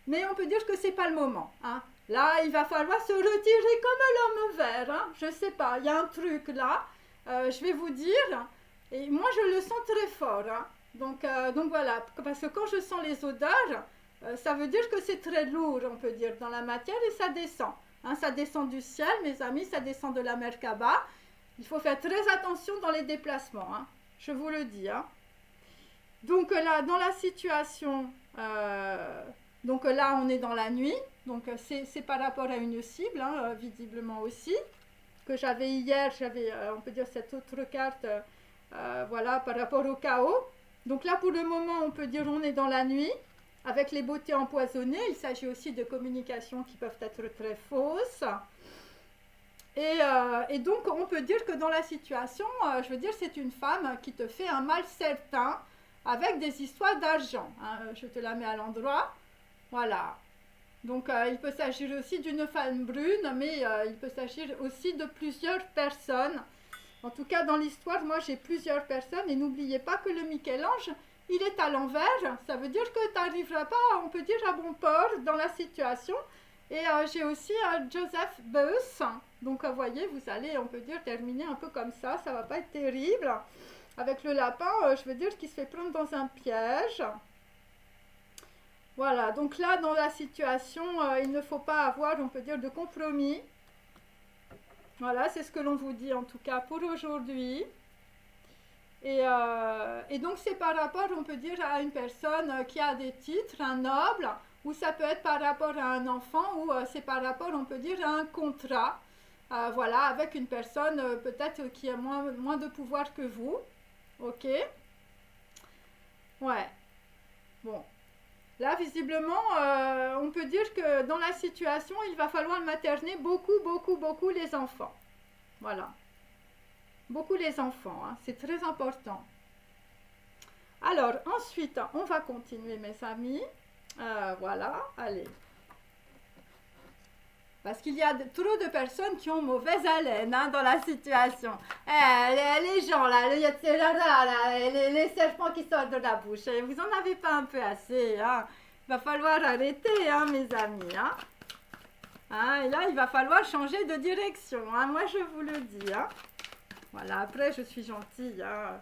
mais on peut dire que c'est pas le moment, hein. Là, il va falloir se retirer comme l'homme vert, hein. Je sais pas, il y a un truc là, je vais vous dire, et moi je le sens très fort, hein. Donc voilà, parce que quand je sens les odeurs, ça veut dire que c'est très lourd, on peut dire, dans la matière, et ça descend. Hein, ça descend du ciel, mes amis, ça descend de la Merkaba. Il faut faire très attention dans les déplacements, hein, je vous le dis, hein. Donc là, dans la situation, donc là, on est dans la nuit. Donc c'est par rapport à une cible, hein, visiblement aussi, que j'avais hier. J'avais, on peut dire, cette autre carte, voilà, par rapport au chaos. Donc là, pour le moment, on peut dire on est dans la nuit. Avec les beautés empoisonnées, il s'agit aussi de communications qui peuvent être très fausses. Et donc, on peut dire que dans la situation, je veux dire, c'est une femme qui te fait un mal certain avec des histoires d'argent, hein. Je te la mets à l'endroit. Voilà. Donc, il peut s'agir aussi d'une femme brune, mais il peut s'agir aussi de plusieurs personnes. En tout cas, dans l'histoire, moi, j'ai plusieurs personnes. Et n'oubliez pas que le Michel-Ange, il est à l'envers. Ça veut dire que tu n'arriveras pas, on peut dire, à bon port dans la situation. Et j'ai aussi Joseph Beuys. Donc, vous voyez, vous allez, on peut dire, terminer un peu comme ça. Ça ne va pas être terrible. Avec le lapin, je veux dire, qui se fait prendre dans un piège. Voilà, donc là, dans la situation, il ne faut pas avoir, on peut dire, de compromis. Voilà, c'est ce que l'on vous dit, en tout cas, pour aujourd'hui. Et donc, c'est par rapport, on peut dire, à une personne qui a des titres, un noble, ou ça peut être par rapport à un enfant, ou c'est par rapport, on peut dire, à un contrat, voilà, avec une personne peut-être qui a moins de pouvoir que vous. Ok? Ouais. Bon. Là, visiblement, on peut dire que dans la situation, il va falloir materner beaucoup, beaucoup, beaucoup les enfants. Voilà. Beaucoup les enfants, hein. C'est très important. Alors, ensuite, on va continuer, mes amis. Voilà, allez. Parce qu'il y a trop de personnes qui ont mauvaise haleine hein, dans la situation. Les gens, là, les serpents qui sortent de la bouche, vous en avez pas un peu assez. Hein. Il va falloir arrêter, hein, mes amis. Hein. Hein, et là, il va falloir changer de direction. Hein, moi, je vous le dis. Hein. Voilà, après, je suis gentille. Hein.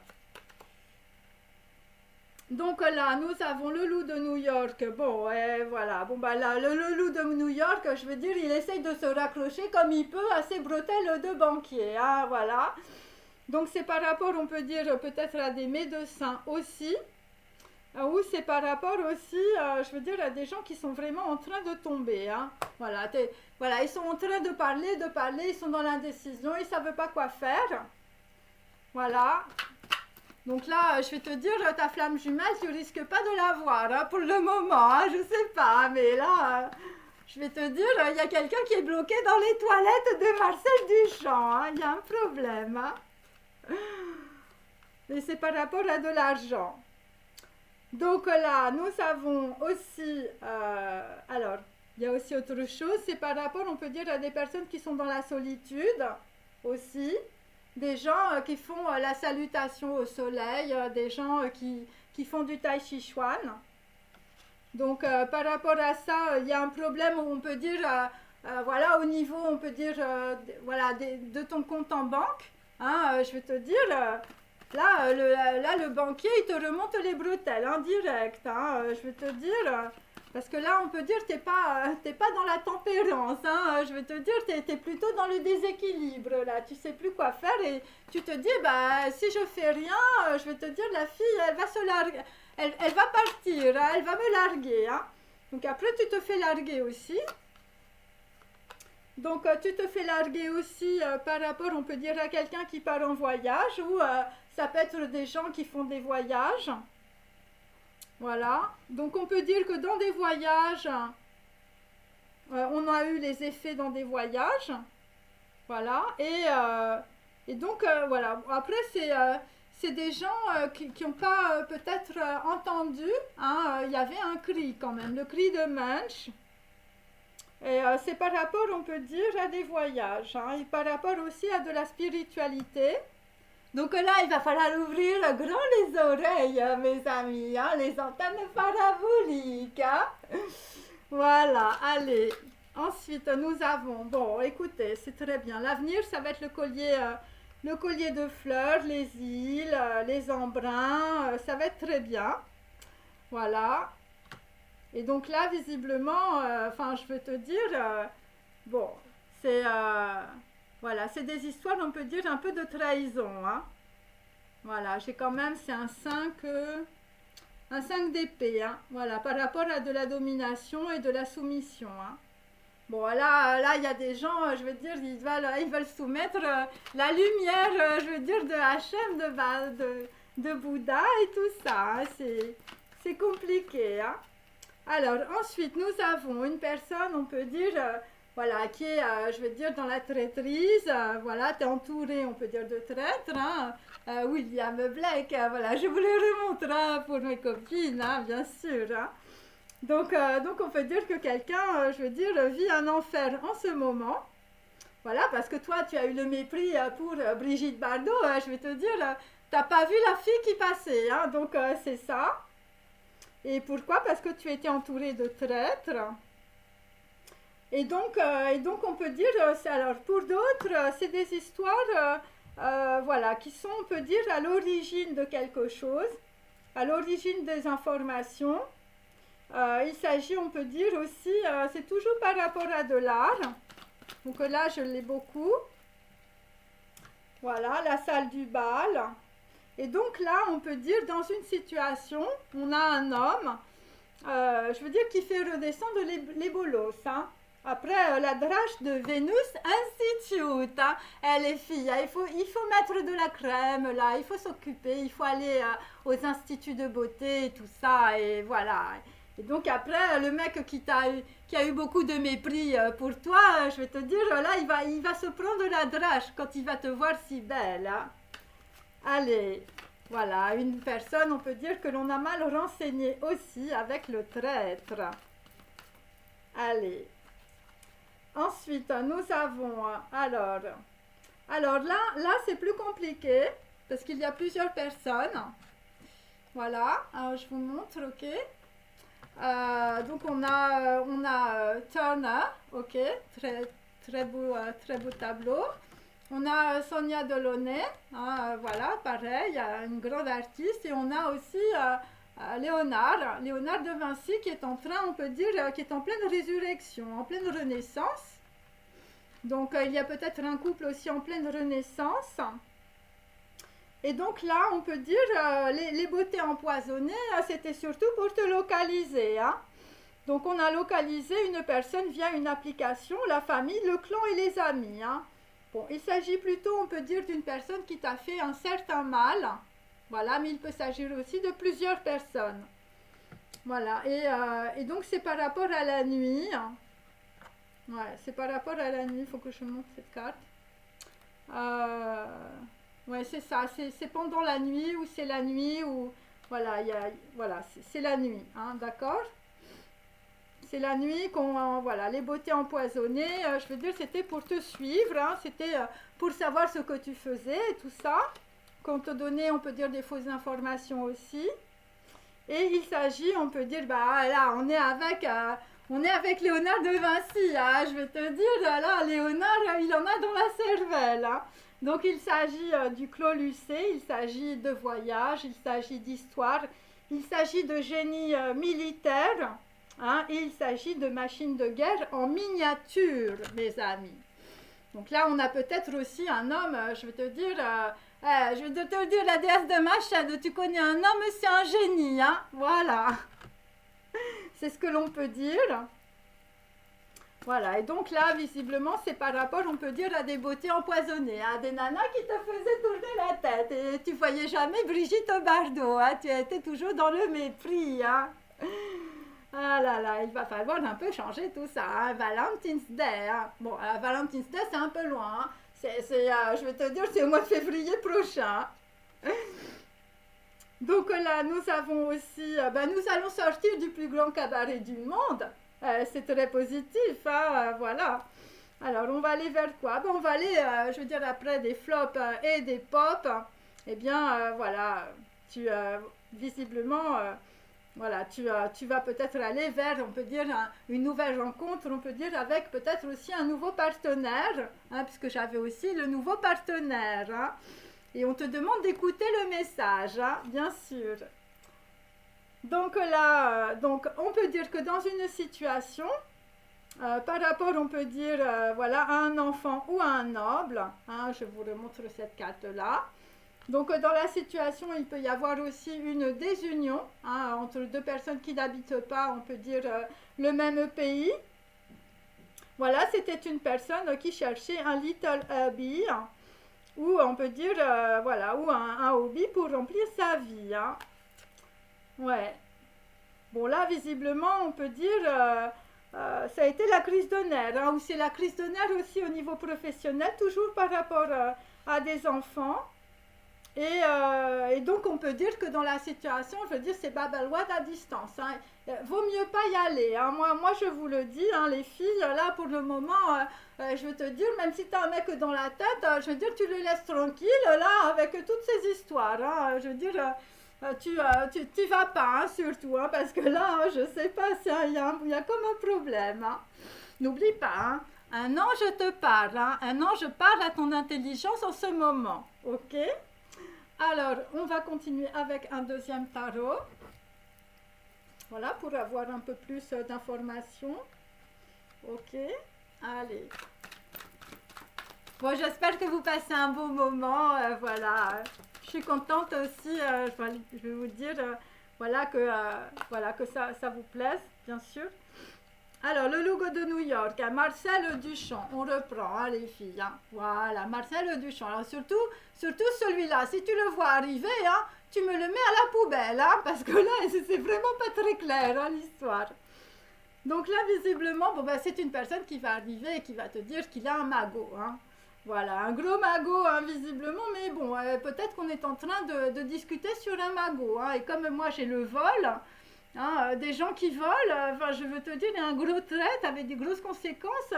Donc là, nous avons le loup de New York. Bon, voilà. Bon, bah là, le loup de New York, je veux dire, il essaye de se raccrocher comme il peut à ses bretelles de banquier. Hein, voilà. Donc, c'est par rapport, on peut dire, peut-être à des médecins aussi. Ou c'est par rapport aussi, je veux dire, à des gens qui sont vraiment en train de tomber. Hein. Voilà, voilà, ils sont en train de parler, ils sont dans l'indécision, ils ne savent pas quoi faire. Voilà. Donc là, je vais te dire, ta flamme jumelle, tu risques pas de la voir hein, pour le moment. Hein, je sais pas, mais là, je vais te dire, il y a quelqu'un qui est bloqué dans les toilettes de Marcel Duchamp. Hein, il y a un problème. Hein. Et c'est par rapport à de l'argent. Donc là, nous avons aussi, alors, il y a aussi autre chose, c'est par rapport, on peut dire, à des personnes qui sont dans la solitude aussi. Des gens qui font la salutation au soleil, des gens qui font du tai chi chuan. Donc, par rapport à ça, il y a un problème où on peut dire, voilà, au niveau, on peut dire, voilà, de ton compte en banque. Hein, je vais te dire, là, le banquier, il te remonte les bretelles, hein, direct. Hein, je vais te dire... Parce que là, on peut dire que tu n'es pas dans la tempérance. Hein. Je vais te dire, tu es plutôt dans le déséquilibre. Là. Tu ne sais plus quoi faire et tu te dis, bah, si je fais rien, je vais te dire, la fille, elle va se larguer. Elle va partir, hein, elle va me larguer. Hein. Donc après, tu te fais larguer aussi. Donc, tu te fais larguer aussi par rapport, on peut dire, à quelqu'un qui part en voyage ou ça peut être des gens qui font des voyages. Voilà, donc on peut dire que dans des voyages, on a eu les effets dans des voyages, voilà, et donc voilà, après c'est des gens qui n'ont pas peut-être entendu, hein, il y avait un cri quand même, le cri de Munch, et c'est par rapport, on peut dire, à des voyages, hein, et par rapport aussi à de la spiritualité. Donc là, il va falloir ouvrir grand les oreilles, mes amis, hein, les antennes paraboliques. Hein. Voilà, allez. Ensuite, nous avons, bon, écoutez, c'est très bien. L'avenir, ça va être le collier de fleurs, les îles, les embruns, ça va être très bien. Voilà. Et donc là, visiblement, enfin, je veux te dire, bon, c'est... voilà, c'est des histoires, on peut dire, un peu de trahison. Hein. Voilà, j'ai quand même, c'est un 5 d'épée. Hein. Voilà, par rapport à de la domination et de la soumission. Hein. Bon, là, il y a des gens, je veux dire, ils veulent soumettre la lumière, je veux dire, de Hachem, de Bouddha et tout ça. Hein. C'est compliqué. Hein. Alors, ensuite, nous avons une personne, on peut dire... voilà, qui est, je veux dire, dans la traîtrise. Voilà, tu es entouré, on peut dire, de traîtres. Hein. William Blake, voilà, je vous le remontre hein, pour mes copines, hein, bien sûr. Hein. Donc, on peut dire que quelqu'un, je veux dire, vit un enfer en ce moment. Voilà, parce que toi, tu as eu le mépris pour Brigitte Bardot. Je vais te dire, tu n'as pas vu la fille qui passait. Hein, donc, c'est ça. Et pourquoi? Parce que tu étais entouré de traîtres. Et donc, on peut dire, alors pour d'autres, c'est des histoires voilà, qui sont, on peut dire, à l'origine de quelque chose, à l'origine des informations. Il s'agit, on peut dire aussi, c'est toujours par rapport à de l'art. Donc là, je l'ai beaucoup. Voilà, la salle du bal. Et donc là, on peut dire, dans une situation, on a un homme je veux dire qu'il fait redescendre les bolos, hein. Après, la drache de Vénus Institute, hein. Les filles, hein, il faut mettre de la crème, là, il faut s'occuper, il faut aller aux instituts de beauté et tout ça, et voilà. Et donc après, le mec qui a eu beaucoup de mépris pour toi, je vais te dire, là, il va se prendre la drache quand il va te voir si belle, hein. Allez, voilà, une personne, on peut dire que l'on a mal renseigné aussi avec le traître. Allez. Ensuite, nous avons, alors là c'est plus compliqué parce qu'il y a plusieurs personnes. Voilà, alors je vous montre, ok. Donc on a Turner, ok, très beau tableau. On a Sonia Delaunay, hein, voilà, pareil, une grande artiste. Et on a aussi Léonard de Vinci qui est en train, on peut dire, qui est en pleine résurrection, en pleine renaissance. Donc il y a peut-être un couple aussi en pleine renaissance. Et donc là, on peut dire, les beautés empoisonnées, c'était surtout pour te localiser, hein. Donc on a localisé une personne via une application, la famille, le clan et les amis, hein. Bon, il s'agit plutôt, on peut dire, d'une personne qui t'a fait un certain mal. Voilà, mais il peut s'agir aussi de plusieurs personnes. Voilà, et donc c'est par rapport à la nuit. Ouais, c'est par rapport à la nuit, il faut que je montre cette carte. Ouais, c'est ça, c'est pendant la nuit ou c'est la nuit ou... Voilà, voilà, c'est la nuit, hein, d'accord? C'est la nuit voilà, les beautés empoisonnées, je veux dire, c'était pour te suivre, hein, c'était pour savoir ce que tu faisais et tout ça, qu'on te donnait, on peut dire, des fausses informations aussi. Et il s'agit, on peut dire, bah là, on est avec Léonard de Vinci, hein, je vais te dire, là, Léonard, il en a dans la cervelle, hein. Donc il s'agit du Clos Lucé, il s'agit de voyage, il s'agit d'histoire, il s'agit de génie militaire, hein, et il s'agit de machines de guerre en miniature, mes amis. Donc là, on a peut-être aussi un homme, je vais te dire, la déesse de Machad, tu connais un homme, c'est un génie, hein, voilà. C'est ce que l'on peut dire. Voilà, et donc là, visiblement, c'est par rapport, on peut dire, à des beautés empoisonnées, à des nanas qui te faisaient tourner la tête. Et tu voyais jamais Brigitte Bardot, hein, tu étais toujours dans le mépris, hein. Ah là là, il va falloir un peu changer tout ça, hein. Valentine's Day, hein. Bon, Valentine's Day, c'est un peu loin, hein. Je vais te dire, c'est au mois de février prochain. Donc là, nous avons aussi, nous allons sortir du plus grand cabaret du monde. C'est très positif, hein, voilà. Alors, on va aller vers quoi? On va aller, je veux dire, après des flops et des pops. Eh bien, voilà, visiblement, voilà, tu vas peut-être aller vers, on peut dire, une nouvelle rencontre, on peut dire, avec peut-être aussi un nouveau partenaire, hein, puisque j'avais aussi le nouveau partenaire, hein. Et on te demande d'écouter le message, hein, bien sûr. Donc là, on peut dire que dans une situation, par rapport, on peut dire, voilà, à un enfant ou à un noble, hein, je vous remontre cette carte-là. Donc dans la situation, il peut y avoir aussi une désunion, hein, entre deux personnes qui n'habitent pas, on peut dire, le même pays. Voilà, c'était une personne qui cherchait un little hobby, ou on peut dire, voilà, ou un hobby pour remplir sa vie, hein. Ouais. Bon, là, visiblement, on peut dire, ça a été la crise de nerfs, hein, ou c'est la crise de nerfs aussi au niveau professionnel, toujours par rapport à des enfants. Et donc, on peut dire que dans la situation, je veux dire, c'est babalouade à distance, hein. Vaut mieux pas y aller, hein. Moi, je vous le dis, hein, les filles, là, pour le moment, je veux te dire, même si tu as un mec dans la tête, je veux dire, tu le laisses tranquille, là, avec toutes ces histoires, hein. Je veux dire, tu vas pas, hein, surtout, hein, parce que là, je sais pas, il y a comme un problème, hein. N'oublie pas, hein, un ange te parle, hein, un ange parle à ton intelligence en ce moment, ok? Alors, on va continuer avec un deuxième tarot. Voilà, pour avoir un peu plus d'informations. Ok, allez. Bon, j'espère que vous passez un bon moment. Voilà, je suis contente aussi, je vais vous dire, voilà, que ça vous plaise, bien sûr. Alors, le logo de New York, hein, Marcel Duchamp, on reprend, hein, les filles. Hein. Voilà, Marcel Duchamp. Alors, surtout celui-là, si tu le vois arriver, hein, tu me le mets à la poubelle, hein, parce que là, c'est vraiment pas très clair, hein, l'histoire. Donc là, visiblement, bon, ben, c'est une personne qui va arriver et qui va te dire qu'il a un magot. Hein. Voilà, un gros magot, hein, visiblement, mais bon, peut-être qu'on est en train de discuter sur un magot. Hein, et comme moi, j'ai le vol... Hein, des gens qui volent, enfin, je veux te dire, il y a un gros trait avec des grosses conséquences.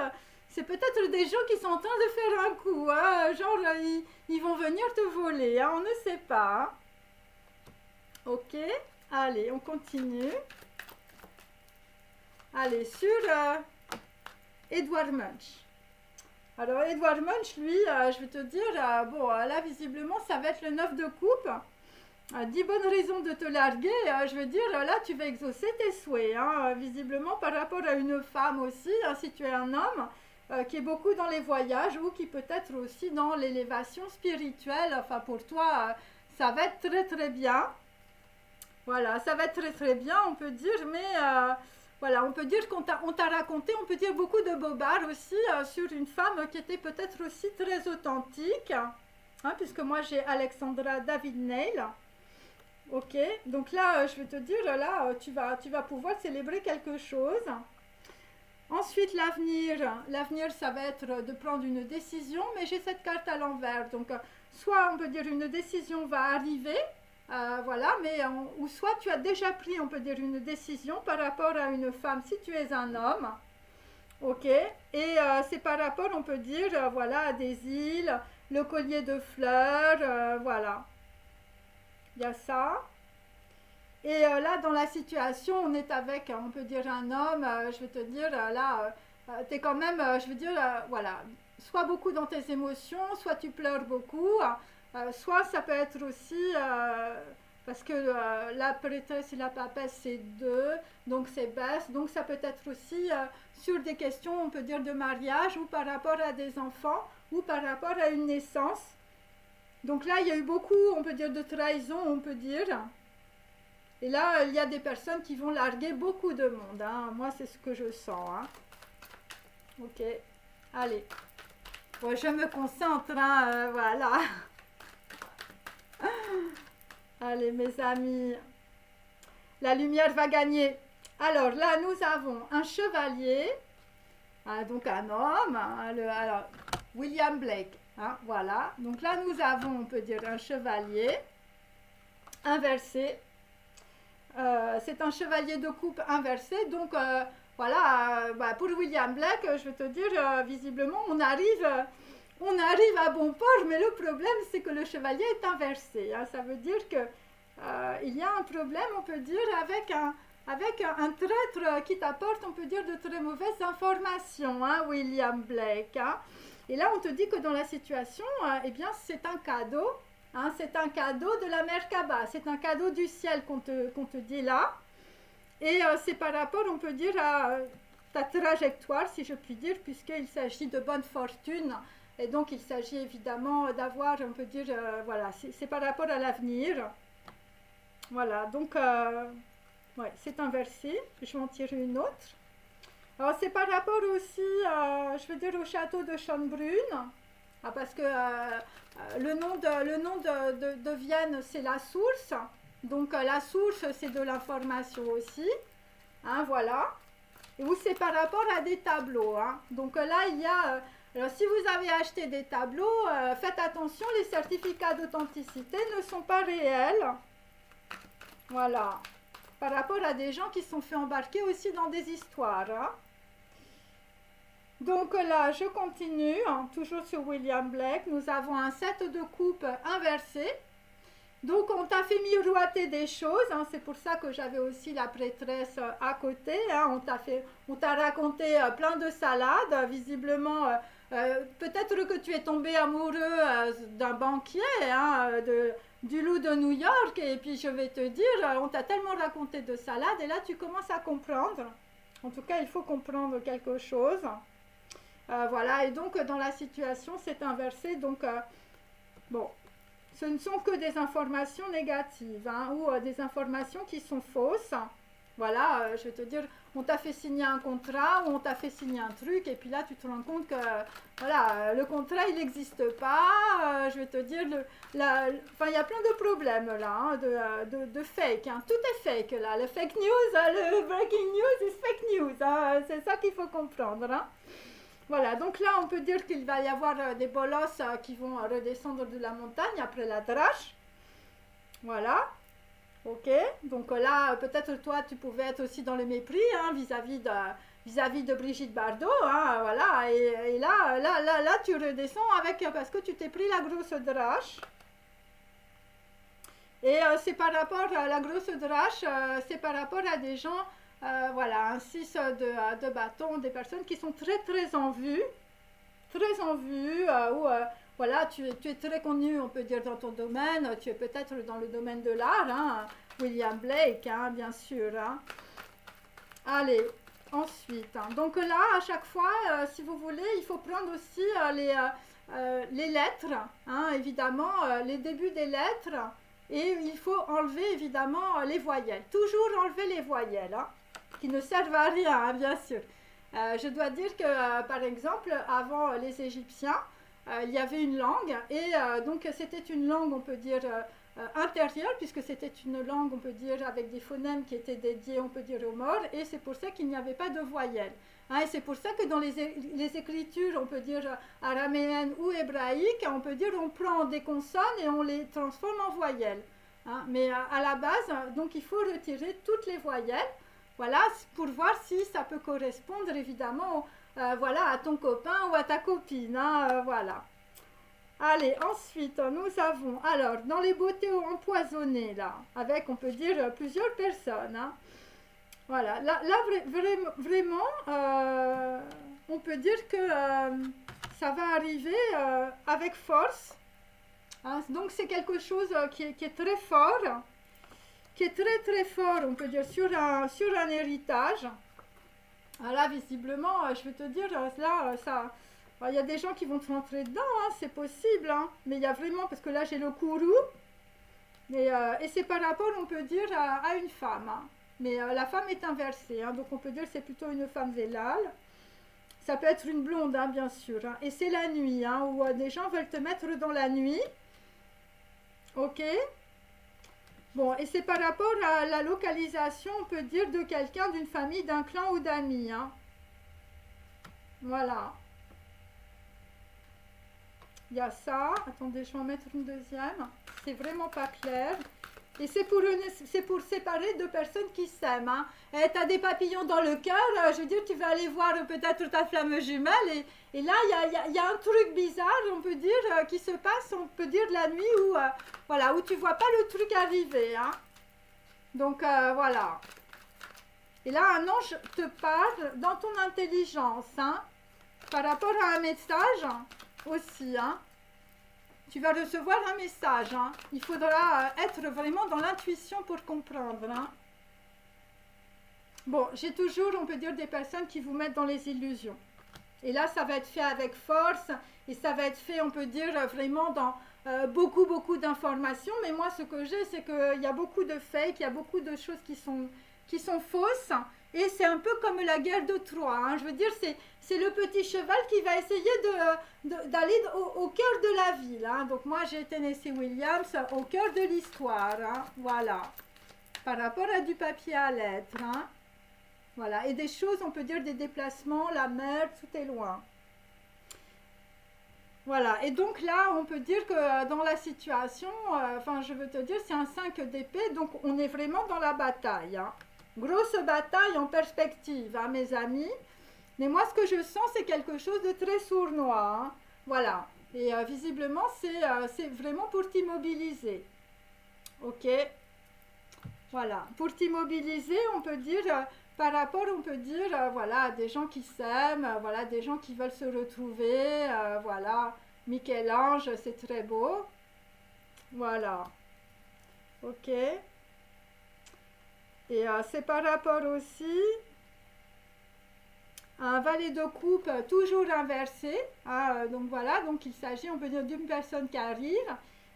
C'est peut-être des gens qui sont en train de faire un coup. Hein, genre, ils vont venir te voler. Hein, on ne sait pas. Hein. Ok, allez, on continue. Allez, sur Edward Munch. Alors, Edward Munch, lui, je vais te dire, bon, là, visiblement, ça va être le 9 de coupe. 10 bonnes raisons de te larguer, je veux dire, là tu vas exaucer tes souhaits, hein, visiblement par rapport à une femme aussi, hein, si tu es un homme, qui est beaucoup dans les voyages ou qui peut être aussi dans l'élévation spirituelle, enfin pour toi, ça va être très très bien, voilà, ça va être très très bien, on peut dire, mais voilà, on peut dire qu'on t'a raconté, on peut dire beaucoup de bobards aussi sur une femme qui était peut-être aussi très authentique, hein, puisque moi j'ai Alexandra David Neil. Ok, donc là, je vais te dire, là, tu vas pouvoir célébrer quelque chose. Ensuite, l'avenir, ça va être de prendre une décision, mais j'ai cette carte à l'envers. Donc, soit on peut dire une décision va arriver, voilà, ou soit tu as déjà pris, on peut dire, une décision par rapport à une femme si tu es un homme. Ok, et c'est par rapport, on peut dire, voilà, à des îles, le collier de fleurs, voilà. Il y a ça. Et là, dans la situation, on est avec, on peut dire, un homme, je vais te dire, là, tu es quand même, je veux dire, voilà, soit beaucoup dans tes émotions, soit tu pleures beaucoup, soit ça peut être aussi, parce que la prêtresse et la papesse, c'est deux, donc c'est basse, donc ça peut être aussi sur des questions, on peut dire, de mariage, ou par rapport à des enfants, ou par rapport à une naissance. Donc là, il y a eu beaucoup, on peut dire, de trahison, on peut dire. Et là, il y a des personnes qui vont larguer beaucoup de monde. Hein. Moi, c'est ce que je sens. Hein. Ok. Allez. Bon, je me concentre. Hein, voilà. Allez, mes amis. La lumière va gagner. Alors, là, nous avons un chevalier. Hein, donc, un homme. Hein, alors, William Blake. Hein, voilà. Donc là, nous avons, on peut dire, un chevalier inversé. C'est un chevalier de coupe inversé, donc voilà, pour William Blake, je vais te dire, visiblement, on arrive à bon port, mais le problème, c'est que le chevalier est inversé. Hein, ça veut dire que il y a un problème, on peut dire, avec un traître qui t'apporte, on peut dire, de très mauvaises informations, hein, William Blake. Hein. Et là, on te dit que dans la situation, eh bien, c'est un cadeau. Hein, c'est un cadeau de la Merkaba, c'est un cadeau du ciel qu'on te dit là. Et c'est par rapport, on peut dire, à ta trajectoire, si je puis dire, puisqu'il s'agit de bonne fortune. Et donc, il s'agit évidemment d'avoir, on peut dire, voilà, c'est par rapport à l'avenir. Voilà, donc, ouais, c'est inversé. Je vais en tirer une autre. Alors, c'est par rapport aussi, je veux dire, au château de Schönbrunn. Ah, parce que le nom de Vienne, c'est la source. Donc, la source, c'est de l'information aussi. Hein, voilà. Et où c'est par rapport à des tableaux. Hein. Donc, là, il y a... alors, si vous avez acheté des tableaux, faites attention, les certificats d'authenticité ne sont pas réels. Voilà. Par rapport à des gens qui se sont fait embarquer aussi dans des histoires. Hein. Donc là, je continue, hein, toujours sur William Blake. Nous avons un 7 de coupe inversé. Donc, on t'a fait miroiter des choses. Hein, c'est pour ça que j'avais aussi la prêtresse à côté. Hein, on t'a raconté plein de salades. Visiblement, peut-être que tu es tombé amoureux d'un banquier, hein, du loup de New York. Et puis, je vais te dire, on t'a tellement raconté de salades. Et là, tu commences à comprendre. En tout cas, il faut comprendre quelque chose. Voilà, et donc dans la situation, c'est inversé. Donc, bon, ce ne sont que des informations négatives, hein, ou des informations qui sont fausses. Voilà, je vais te dire, on t'a fait signer un contrat ou on t'a fait signer un truc et puis là tu te rends compte que voilà, le contrat il n'existe pas. Je vais te dire, enfin il y a plein de problèmes là, hein, de fake. Hein. Tout est fake là. Le fake news, le breaking news is fake news. Hein. C'est ça qu'il faut comprendre. Hein. Voilà, donc là on peut dire qu'il va y avoir des bolosses qui vont redescendre de la montagne après la drache. Voilà. Ok, donc là, peut-être toi, tu pouvais être aussi dans le mépris hein, vis-à-vis de Brigitte Bardot, hein, voilà, et là, tu redescends parce que tu t'es pris la grosse drache. Et c'est par rapport à la grosse drache, c'est par rapport à des gens, voilà, un 6 de bâton, des personnes qui sont très très en vue, ou voilà, tu es très connu, on peut dire, dans ton domaine, tu es peut-être dans le domaine de l'art, hein, William Blake, hein, bien sûr. Hein. Allez, ensuite, hein, donc là, à chaque fois, si vous voulez, il faut prendre aussi les lettres, hein, évidemment, les débuts des lettres, et il faut enlever, évidemment, les voyelles. Toujours enlever les voyelles, hein, qui ne servent à rien, hein, bien sûr. Je dois dire que, par exemple, avant les Égyptiens, il y avait une langue, et donc c'était une langue, on peut dire, intérieure, puisque c'était une langue, on peut dire, avec des phonèmes qui étaient dédiés, on peut dire, aux morts, et c'est pour ça qu'il n'y avait pas de voyelles. Hein, et c'est pour ça que dans les écritures, on peut dire, araméennes ou hébraïques, on peut dire, on prend des consonnes et on les transforme en voyelles. Hein, mais à la base, donc il faut retirer toutes les voyelles. Voilà, pour voir si ça peut correspondre évidemment voilà, à ton copain ou à ta copine. Hein, voilà. Allez, ensuite, nous avons, alors, dans les beautés empoisonnées, là, avec, on peut dire, plusieurs personnes. Hein, voilà, là vraiment, on peut dire que ça va arriver avec force. Hein, donc, c'est quelque chose qui est très fort. Qui est très très fort, on peut dire, sur un héritage. Là, visiblement, je vais te dire, là, ça, il y a des gens qui vont te rentrer dedans, hein, c'est possible, hein, mais il y a vraiment, parce que là, j'ai le kourou, et c'est par rapport, on peut dire, à une femme, hein, mais la femme est inversée, hein, donc on peut dire que c'est plutôt une femme vélale. Ça peut être une blonde, hein, bien sûr, hein, et c'est la nuit, hein, où des gens veulent te mettre dans la nuit, ok. Bon, et c'est par rapport à la localisation, on peut dire, de quelqu'un, d'une famille, d'un clan ou d'amis. Hein. Voilà. Il y a ça. Attendez, je vais en mettre une deuxième. C'est vraiment pas clair. Et c'est pour séparer deux personnes qui s'aiment. Hein. Et tu as des papillons dans le cœur. Je veux dire, tu vas aller voir peut-être ta flamme jumelle. Et là, il y a un truc bizarre, on peut dire, qui se passe, on peut dire, la nuit où, voilà, où tu vois pas le truc arriver. Hein. Donc, voilà. Et là, un ange te parle dans ton intelligence, hein, par rapport à un message aussi. Hein. Tu vas recevoir un message. Hein. Il faudra être vraiment dans l'intuition pour comprendre. Hein. Bon, j'ai toujours, on peut dire, des personnes qui vous mettent dans les illusions. Et là, ça va être fait avec force et ça va être fait, on peut dire, vraiment dans beaucoup d'informations. Mais moi, ce que j'ai, c'est qu'il y a beaucoup de fakes, il y a beaucoup de choses qui sont fausses. Et c'est un peu comme la guerre de Troie. Hein. Je veux dire, c'est le petit cheval qui va essayer d'aller au cœur de la ville. Hein. Donc moi, j'ai Tennessee Williams au cœur de l'histoire. Hein. Voilà. Par rapport à du papier à lettres. Hein. Voilà, et des choses, on peut dire des déplacements, la mer, tout est loin. Voilà, et donc là, on peut dire que dans la situation, enfin, je veux te dire, c'est un 5 d'épée, donc on est vraiment dans la bataille. Hein. Grosse bataille en perspective, hein, mes amis. Mais moi, ce que je sens, c'est quelque chose de très sournois. Hein. Voilà, et visiblement, c'est vraiment pour t'immobiliser. Ok. Voilà, pour t'immobiliser, on peut dire... par rapport, on peut dire, voilà, des gens qui s'aiment, voilà, des gens qui veulent se retrouver, voilà, Michel-Ange, c'est très beau, voilà, ok, et c'est par rapport aussi à un valet de coupe toujours inversé, hein, donc voilà, donc il s'agit, on peut dire, d'une personne qui arrive,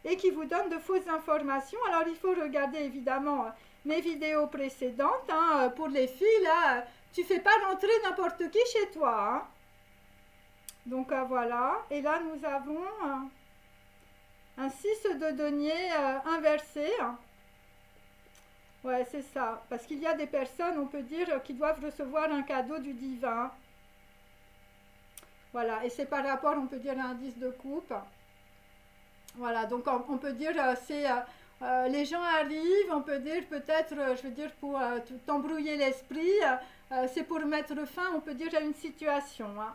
et qui vous donne de fausses informations. Alors il faut regarder évidemment mes vidéos précédentes. Hein. Pour les filles, là, tu fais pas rentrer n'importe qui chez toi. Hein. Donc voilà, et là nous avons un 6 de denier inversé. Ouais, c'est ça, parce qu'il y a des personnes, on peut dire, qui doivent recevoir un cadeau du divin. Voilà, et c'est par rapport, on peut dire, à un 10 de coupe. Voilà, donc on peut dire, c'est... les gens arrivent, on peut dire peut-être, je veux dire, pour t'embrouiller l'esprit, c'est pour mettre fin, on peut dire, à une situation. Hein.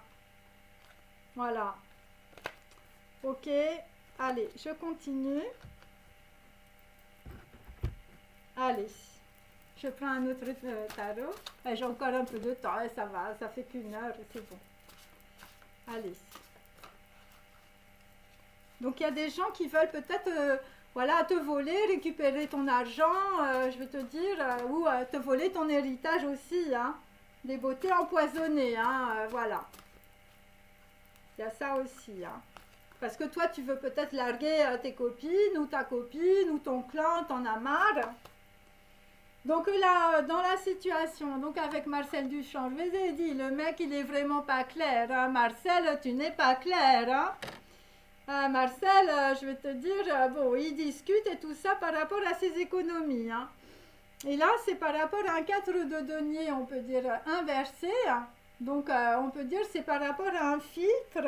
Voilà. Ok, allez, je continue. Allez, je prends un autre tarot. J'ai encore un peu de temps, ça va, ça fait qu'une heure, c'est bon. Allez. Donc il y a des gens qui veulent peut-être voilà, te voler, récupérer ton argent, je vais te dire, ou te voler ton héritage aussi, hein. Des beautés empoisonnées, hein, voilà. Il y a ça aussi, hein. Parce que toi, tu veux peut-être larguer tes copines, ou ta copine, ou ton clan, t'en as marre. Donc là, dans la situation, donc avec Marcel Duchamp, je vous ai dit, le mec, il est vraiment pas clair, hein. Marcel, tu n'es pas clair, hein. Marcel, je vais te dire, bon, il discute et tout ça par rapport à ses économies. Hein. Et là, c'est par rapport à un 4 de denier, on peut dire inversé. Donc, on peut dire c'est par rapport à un filtre.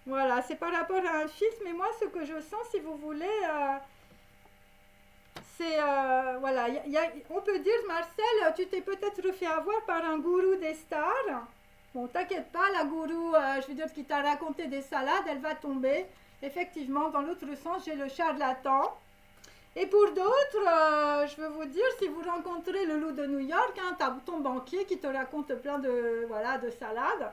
Voilà, c'est par rapport à un filtre. Mais moi, ce que je sens, si vous voulez, c'est, voilà, on peut dire, Marcel, tu t'es peut-être fait avoir par un gourou des stars. Bon, t'inquiète pas, la gourou, je veux dire, qui t'a raconté des salades, elle va tomber. Effectivement, dans l'autre sens, j'ai le charlatan. Et pour d'autres, je veux vous dire, si vous rencontrez le loup de New York, hein, t'as ton banquier qui te raconte plein de, voilà, de salades.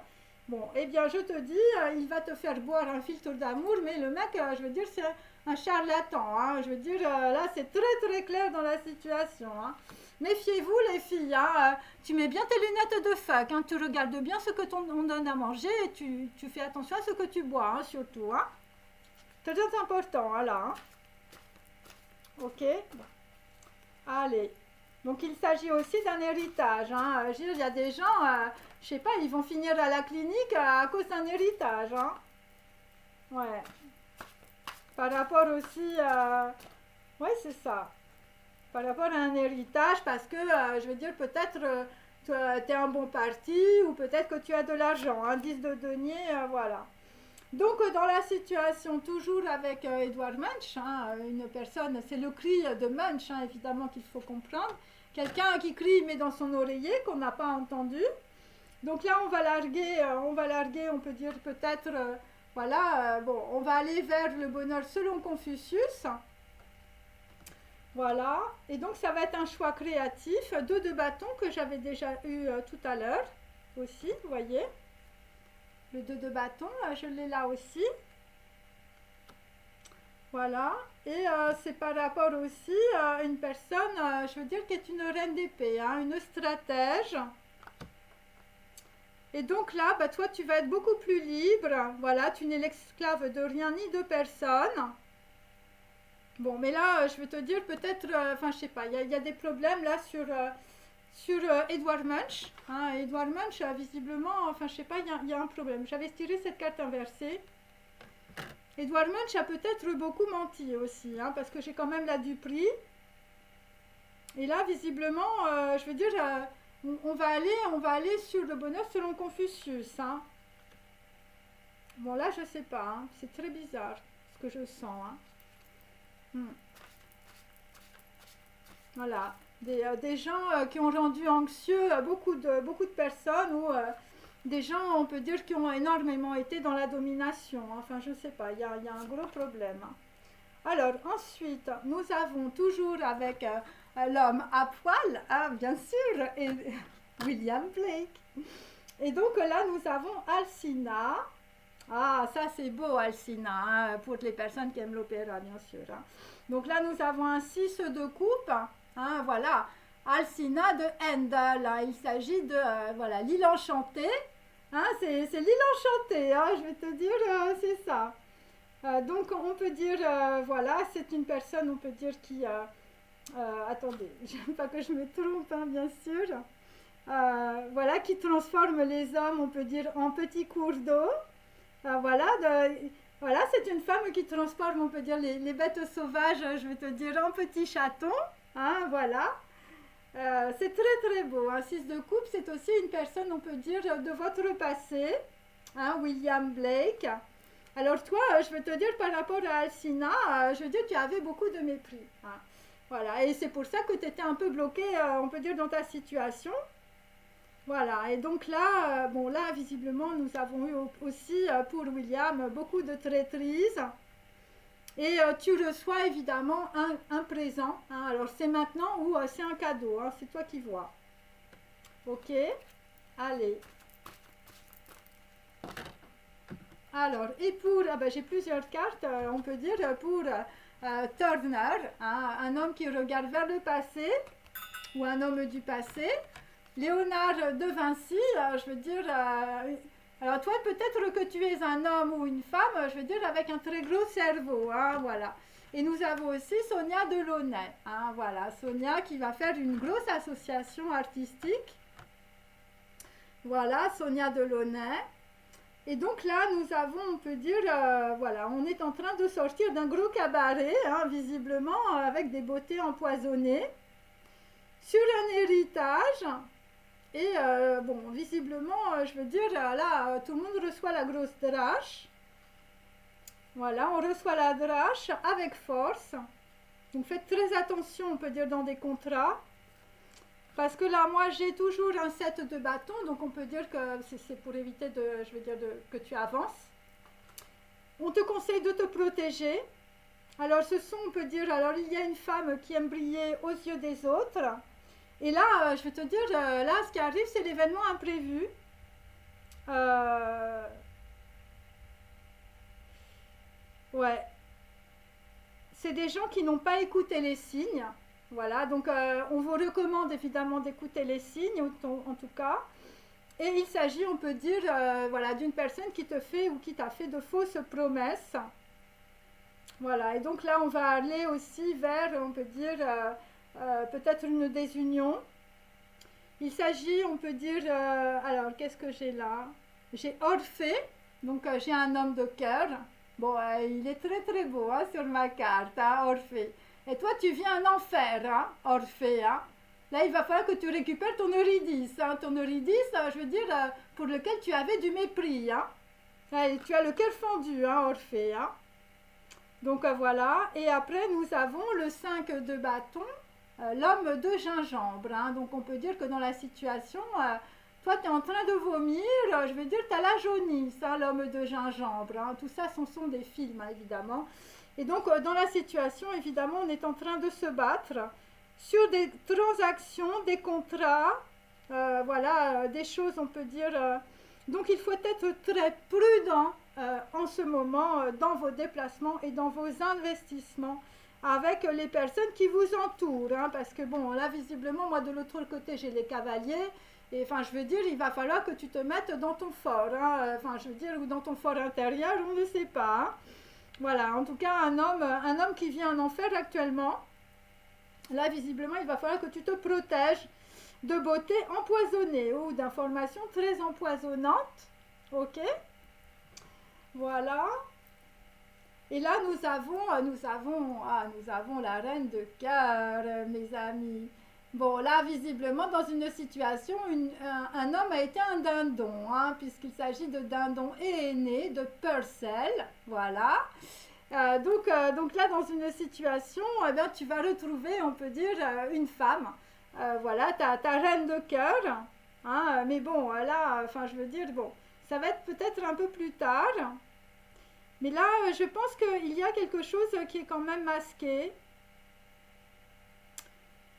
Bon, eh bien, je te dis, il va te faire boire un filtre d'amour, mais le mec, je veux dire, c'est un charlatan. Hein, je veux dire, là, c'est très, très clair dans la situation. Hein. Méfiez-vous les filles, hein. Tu mets bien tes lunettes de fac, hein. Tu regardes bien ce que on donne à manger et tu fais attention à ce que tu bois, hein, surtout. Hein. Très important, hein, là. Hein. Ok. Allez. Donc il s'agit aussi d'un héritage. Hein. Il y a des gens, je sais pas, ils vont finir à la clinique à cause d'un héritage. Hein. Ouais. Par rapport aussi, ouais, c'est ça. Par rapport à un héritage, parce que, je veux dire, peut-être tu es un bon parti, ou peut-être que tu as de l'argent, un 10 de denier, voilà. Donc, dans la situation, toujours avec Edouard Munch, hein, une personne, c'est le cri de Munch, hein, évidemment, qu'il faut comprendre. Quelqu'un qui crie, mais dans son oreiller, qu'on n'a pas entendu. Donc là, on va larguer, on peut dire peut-être, voilà, bon, on va aller vers le bonheur selon Confucius. Voilà, et donc ça va être un choix créatif, 2 de bâton que j'avais déjà eu tout à l'heure aussi, vous voyez. Le 2 de bâton, je l'ai là aussi. Voilà, et c'est par rapport aussi à une personne, je veux dire, qui est une reine d'épée, hein, une stratège. Et donc là, bah, toi, tu vas être beaucoup plus libre. Voilà, tu n'es l'esclave de rien ni de personne. Bon, mais là, je vais te dire peut-être, enfin, je sais pas, il y a des problèmes là sur Edouard Munch. Hein, Edouard Munch, visiblement, enfin, je sais pas, il y a un problème. J'avais tiré cette carte inversée. Edouard Munch a peut-être beaucoup menti aussi, hein, parce que j'ai quand même la du prix. Et là, visiblement, je veux dire, on va aller sur le bonheur selon Confucius. Hein. Bon, là, je sais pas, hein, c'est très bizarre ce que je sens. Hein. Voilà, des gens qui ont rendu anxieux beaucoup de personnes ou des gens, on peut dire, qui ont énormément été dans la domination. Enfin, je sais pas, il y a un gros problème. Alors, ensuite, nous avons toujours avec l'homme à poil, hein, bien sûr, et William Blake. Et donc là, nous avons Alcina. Ah, ça c'est beau, Alcina, hein, pour les personnes qui aiment l'opéra, bien sûr. Hein. Donc là, nous avons un 6 de coupe, hein, voilà, Alcina de Handel. Hein. Il s'agit de, voilà, l'île enchantée. Hein, c'est l'île enchantée, hein, je vais te dire, c'est ça. Donc on peut dire, voilà, c'est une personne, on peut dire qui... attendez, j'aime pas que je me trompe, hein, bien sûr. Voilà, qui transforme les hommes, on peut dire, en petits cours d'eau. Voilà, voilà, c'est une femme qui transforme, on peut dire, les bêtes sauvages, je vais te dire, en petits chatons. Hein, voilà. C'est très très beau. Un 6 de coupe, c'est aussi une personne, on peut dire, de votre passé. Hein, William Blake. Alors toi, je veux te dire, par rapport à Alcina, je veux dire, tu avais beaucoup de mépris. Hein. Voilà, et c'est pour ça que tu étais un peu bloqué, on peut dire, dans ta situation. Voilà, et donc là, bon là, visiblement, nous avons eu aussi pour William beaucoup de traîtrise. Et tu reçois évidemment un présent. Hein. Alors c'est maintenant ou c'est un cadeau, hein, c'est toi qui vois. Ok, allez. Alors, et pour, ah ben, j'ai plusieurs cartes, on peut dire pour Turner, hein, un homme qui regarde vers le passé, ou un homme du passé. Léonard de Vinci, je veux dire, alors toi peut-être que tu es un homme ou une femme, je veux dire, avec un très gros cerveau, hein, voilà. Et nous avons aussi Sonia Delaunay, hein, voilà, Sonia qui va faire une grosse association artistique. Voilà, Sonia Delaunay. Et donc là, nous avons, on peut dire, voilà, on est en train de sortir d'un gros cabaret, hein, visiblement, avec des beautés empoisonnées, sur un héritage. Et bon, visiblement, je veux dire, là, tout le monde reçoit la grosse drache. Voilà, on reçoit la drache avec force. Donc faites très attention, on peut dire, dans des contrats. Parce que là, moi, j'ai toujours un set de bâtons, donc on peut dire que c'est pour éviter je veux dire, que tu avances. On te conseille de te protéger. Alors, ce sont, on peut dire, alors il y a une femme qui aime briller aux yeux des autres. Et là, je vais te dire, là, ce qui arrive, c'est l'événement imprévu. Ouais. C'est des gens qui n'ont pas écouté les signes. Voilà, donc on vous recommande évidemment d'écouter les signes, en tout cas. Et il s'agit, on peut dire, voilà, d'une personne qui te fait ou qui t'a fait de fausses promesses. Voilà, et donc là, on va aller aussi vers, on peut dire, peut-être une désunion. Il s'agit, on peut dire, alors qu'est-ce que j'ai là? J'ai Orphée, donc j'ai un homme de cœur. Bon, il est très très beau hein, sur ma carte, hein, Orphée. Et toi, tu viens en enfer, hein, Orphée. Hein. Là, il va falloir que tu récupères ton Eurydice. Hein. Ton Eurydice, je veux dire, pour lequel tu avais du mépris. Hein. Et tu as le cœur fendu, hein, Orphée. Hein. Donc voilà. Et après, nous avons le 5 de bâton, l'homme de gingembre. Hein. Donc on peut dire que dans la situation, toi tu es en train de vomir, je veux dire tu as la jaunisse, hein, l'homme de gingembre. Hein. Tout ça, ce sont des films, hein, évidemment. Et donc dans la situation, évidemment, on est en train de se battre sur des transactions, des contrats, voilà, des choses, on peut dire. Donc il faut être très prudent en ce moment dans vos déplacements et dans vos investissements avec les personnes qui vous entourent. Hein, parce que bon, là visiblement, moi de l'autre côté, j'ai les cavaliers. Et enfin, je veux dire, il va falloir que tu te mettes dans ton fort. Hein, enfin, je veux dire, ou dans ton fort intérieur, on ne sait pas. Hein. Voilà, en tout cas, un homme qui vit en enfer actuellement. Là, visiblement, il va falloir que tu te protèges de beauté empoisonnée ou d'informations très empoisonnantes. Ok? Voilà. Et là, nous avons la reine de cœur, mes amis. Bon, là, visiblement, dans une situation, un homme a été un dindon, hein, puisqu'il s'agit de dindon aîné, de Purcell. Voilà. Donc là, dans une situation, eh bien, tu vas retrouver, on peut dire, une femme. Voilà, ta reine de cœur. Hein, mais bon, là, enfin, je veux dire, bon, ça va être peut-être un peu plus tard. Mais là, je pense qu'il y a quelque chose qui est quand même masqué.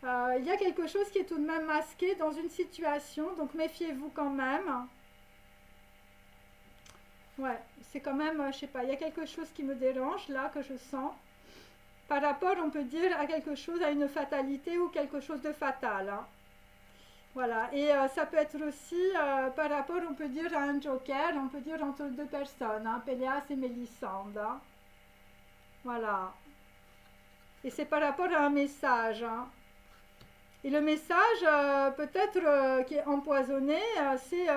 Il y a quelque chose qui est tout de même masqué dans une situation, donc méfiez-vous quand même. Ouais, c'est quand même, je sais pas, il y a quelque chose qui me dérange là, que je sens. Par rapport, on peut dire, à quelque chose, à une fatalité ou quelque chose de fatal. Hein. Voilà, et ça peut être aussi par rapport, on peut dire, à un joker, on peut dire entre deux personnes, hein, Péléas et Mélisande. Hein. Voilà. Et c'est par rapport à un message, hein. Et le message, peut-être qui est empoisonné, c'est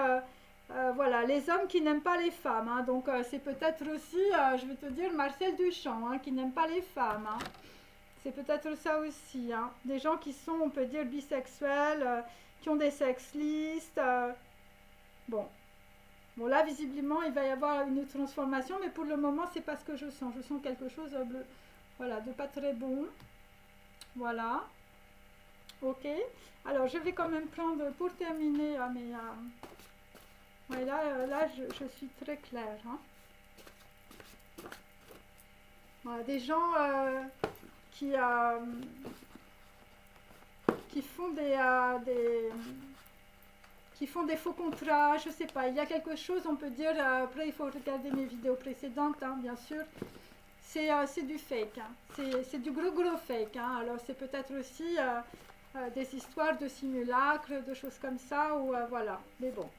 voilà, les hommes qui n'aiment pas les femmes, hein. Donc c'est peut-être aussi, je vais te dire, Marcel Duchamp, hein, qui n'aime pas les femmes, hein. C'est peut-être ça aussi, hein. Des gens qui sont, on peut dire, bisexuels, qui ont des sex listes. Bon. Bon, là, visiblement, il va y avoir une transformation, mais pour le moment, c'est pas ce que je sens. Je sens quelque chose de, voilà, de pas très bon. Voilà. Ok. Alors, je vais quand même prendre, pour terminer, mais ouais, là je suis très claire, hein. Voilà, des gens qui, qui font qui font des faux contrats, je sais pas, il y a quelque chose, on peut dire, après il faut regarder mes vidéos précédentes, hein, bien sûr, c'est du fake, hein. C'est du gros fake, hein. Alors c'est peut-être aussi des histoires de simulacres, de choses comme ça, ou voilà, mais bon,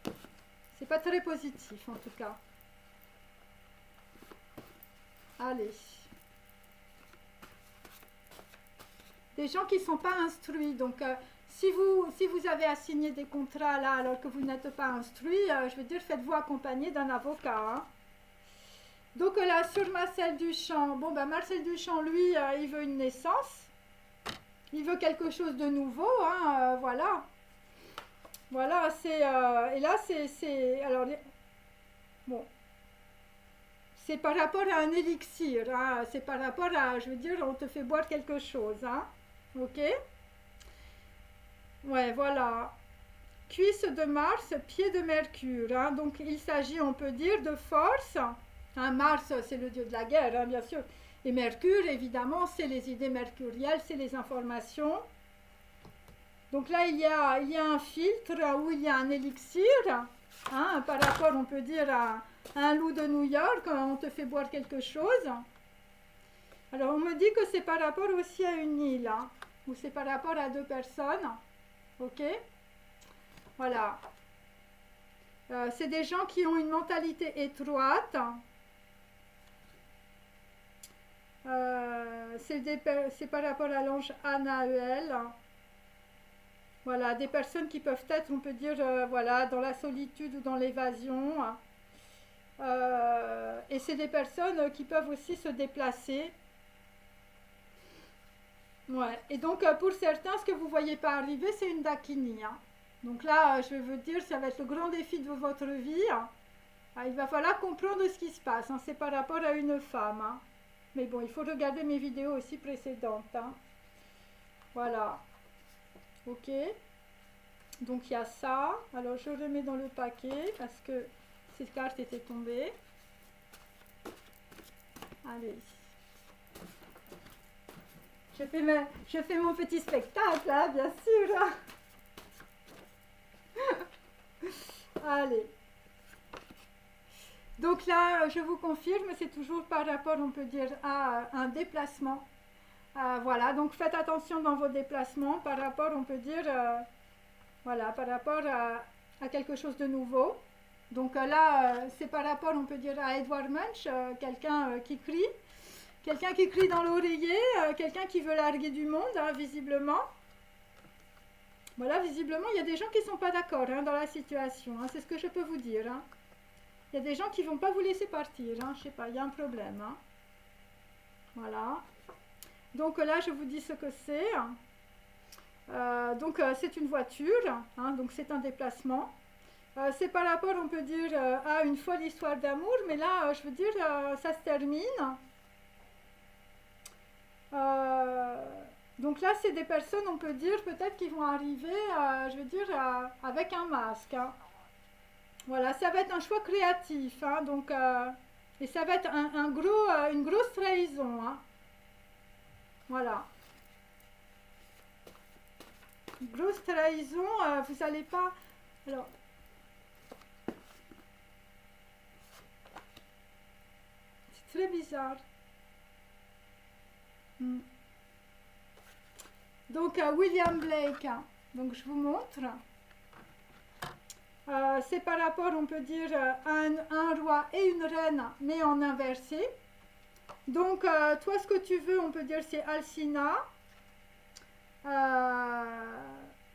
c'est pas très positif en tout cas. Allez. Des gens qui ne sont pas instruits, donc si vous avez à signer des contrats là alors que vous n'êtes pas instruit, je veux dire, faites-vous accompagner d'un avocat, hein. Donc là, sur Marcel Duchamp, bon ben Marcel Duchamp, lui, il veut une naissance, il veut quelque chose de nouveau, hein, voilà. Voilà, et là, alors, bon, c'est par rapport à un élixir, hein, c'est par rapport à, je veux dire, on te fait boire quelque chose, hein, ok? Ouais, voilà. Cuisse de Mars, pied de Mercure, hein. Donc il s'agit, on peut dire, de force. Hein, Mars, c'est le dieu de la guerre, hein, bien sûr. Et Mercure, évidemment, c'est les idées mercurielles, c'est les informations. Donc là, il y a un filtre où il y a un élixir, hein, par rapport, on peut dire, à un loup de New York, quand on te fait boire quelque chose. Alors, on me dit que c'est par rapport aussi à une île, hein, ou c'est par rapport à deux personnes. Ok? Voilà. C'est des gens qui ont une mentalité étroite. C'est par rapport à l'ange Anaël. Voilà, des personnes qui peuvent être, on peut dire, voilà, dans la solitude ou dans l'évasion. Et c'est des personnes qui peuvent aussi se déplacer. Ouais. Et donc, pour certains, ce que vous ne voyez pas arriver, c'est une dakini, hein. Donc là, je vais vous dire, ça va être le grand défi de votre vie, hein. Il va falloir comprendre ce qui se passe, hein. C'est par rapport à une femme, hein. Mais bon, il faut regarder mes vidéos aussi précédentes, hein. Voilà. Ok. Donc il y a ça. Alors je le mets dans le paquet parce que cette carte était tombée. Allez. Je fais mon petit spectacle, hein, bien sûr. Allez. Donc là, je vous confirme, c'est toujours par rapport, on peut dire, à un déplacement. Voilà, donc faites attention dans vos déplacements par rapport, on peut dire, voilà, par rapport à quelque chose de nouveau. Donc là, c'est par rapport, on peut dire, à Edward Munch, quelqu'un qui crie. Quelqu'un qui crie dans l'oreiller, quelqu'un qui veut larguer du monde, hein, visiblement. Voilà, visiblement, il y a des gens qui ne sont pas d'accord, hein, dans la situation, hein, c'est ce que je peux vous dire, hein. Il y a des gens qui ne vont pas vous laisser partir, hein, je sais pas, il y a un problème, hein. Voilà. Donc là, je vous dis ce que c'est. Donc c'est une voiture, hein, donc c'est un déplacement. C'est par rapport, on peut dire, à une folle histoire d'amour, mais là, je veux dire, ça se termine. Donc là, c'est des personnes, on peut dire, peut-être qui vont arriver, je veux dire, avec un masque, hein. Voilà, ça va être un choix créatif, hein, donc, et ça va être une grosse trahison, hein. Voilà. Une grosse trahison, vous n'allez pas... Alors, c'est très bizarre. Donc, William Blake, hein. Donc je vous montre. C'est par rapport, on peut dire, à un roi et une reine, mais en inversé. Donc, toi, ce que tu veux, on peut dire, c'est Alcina.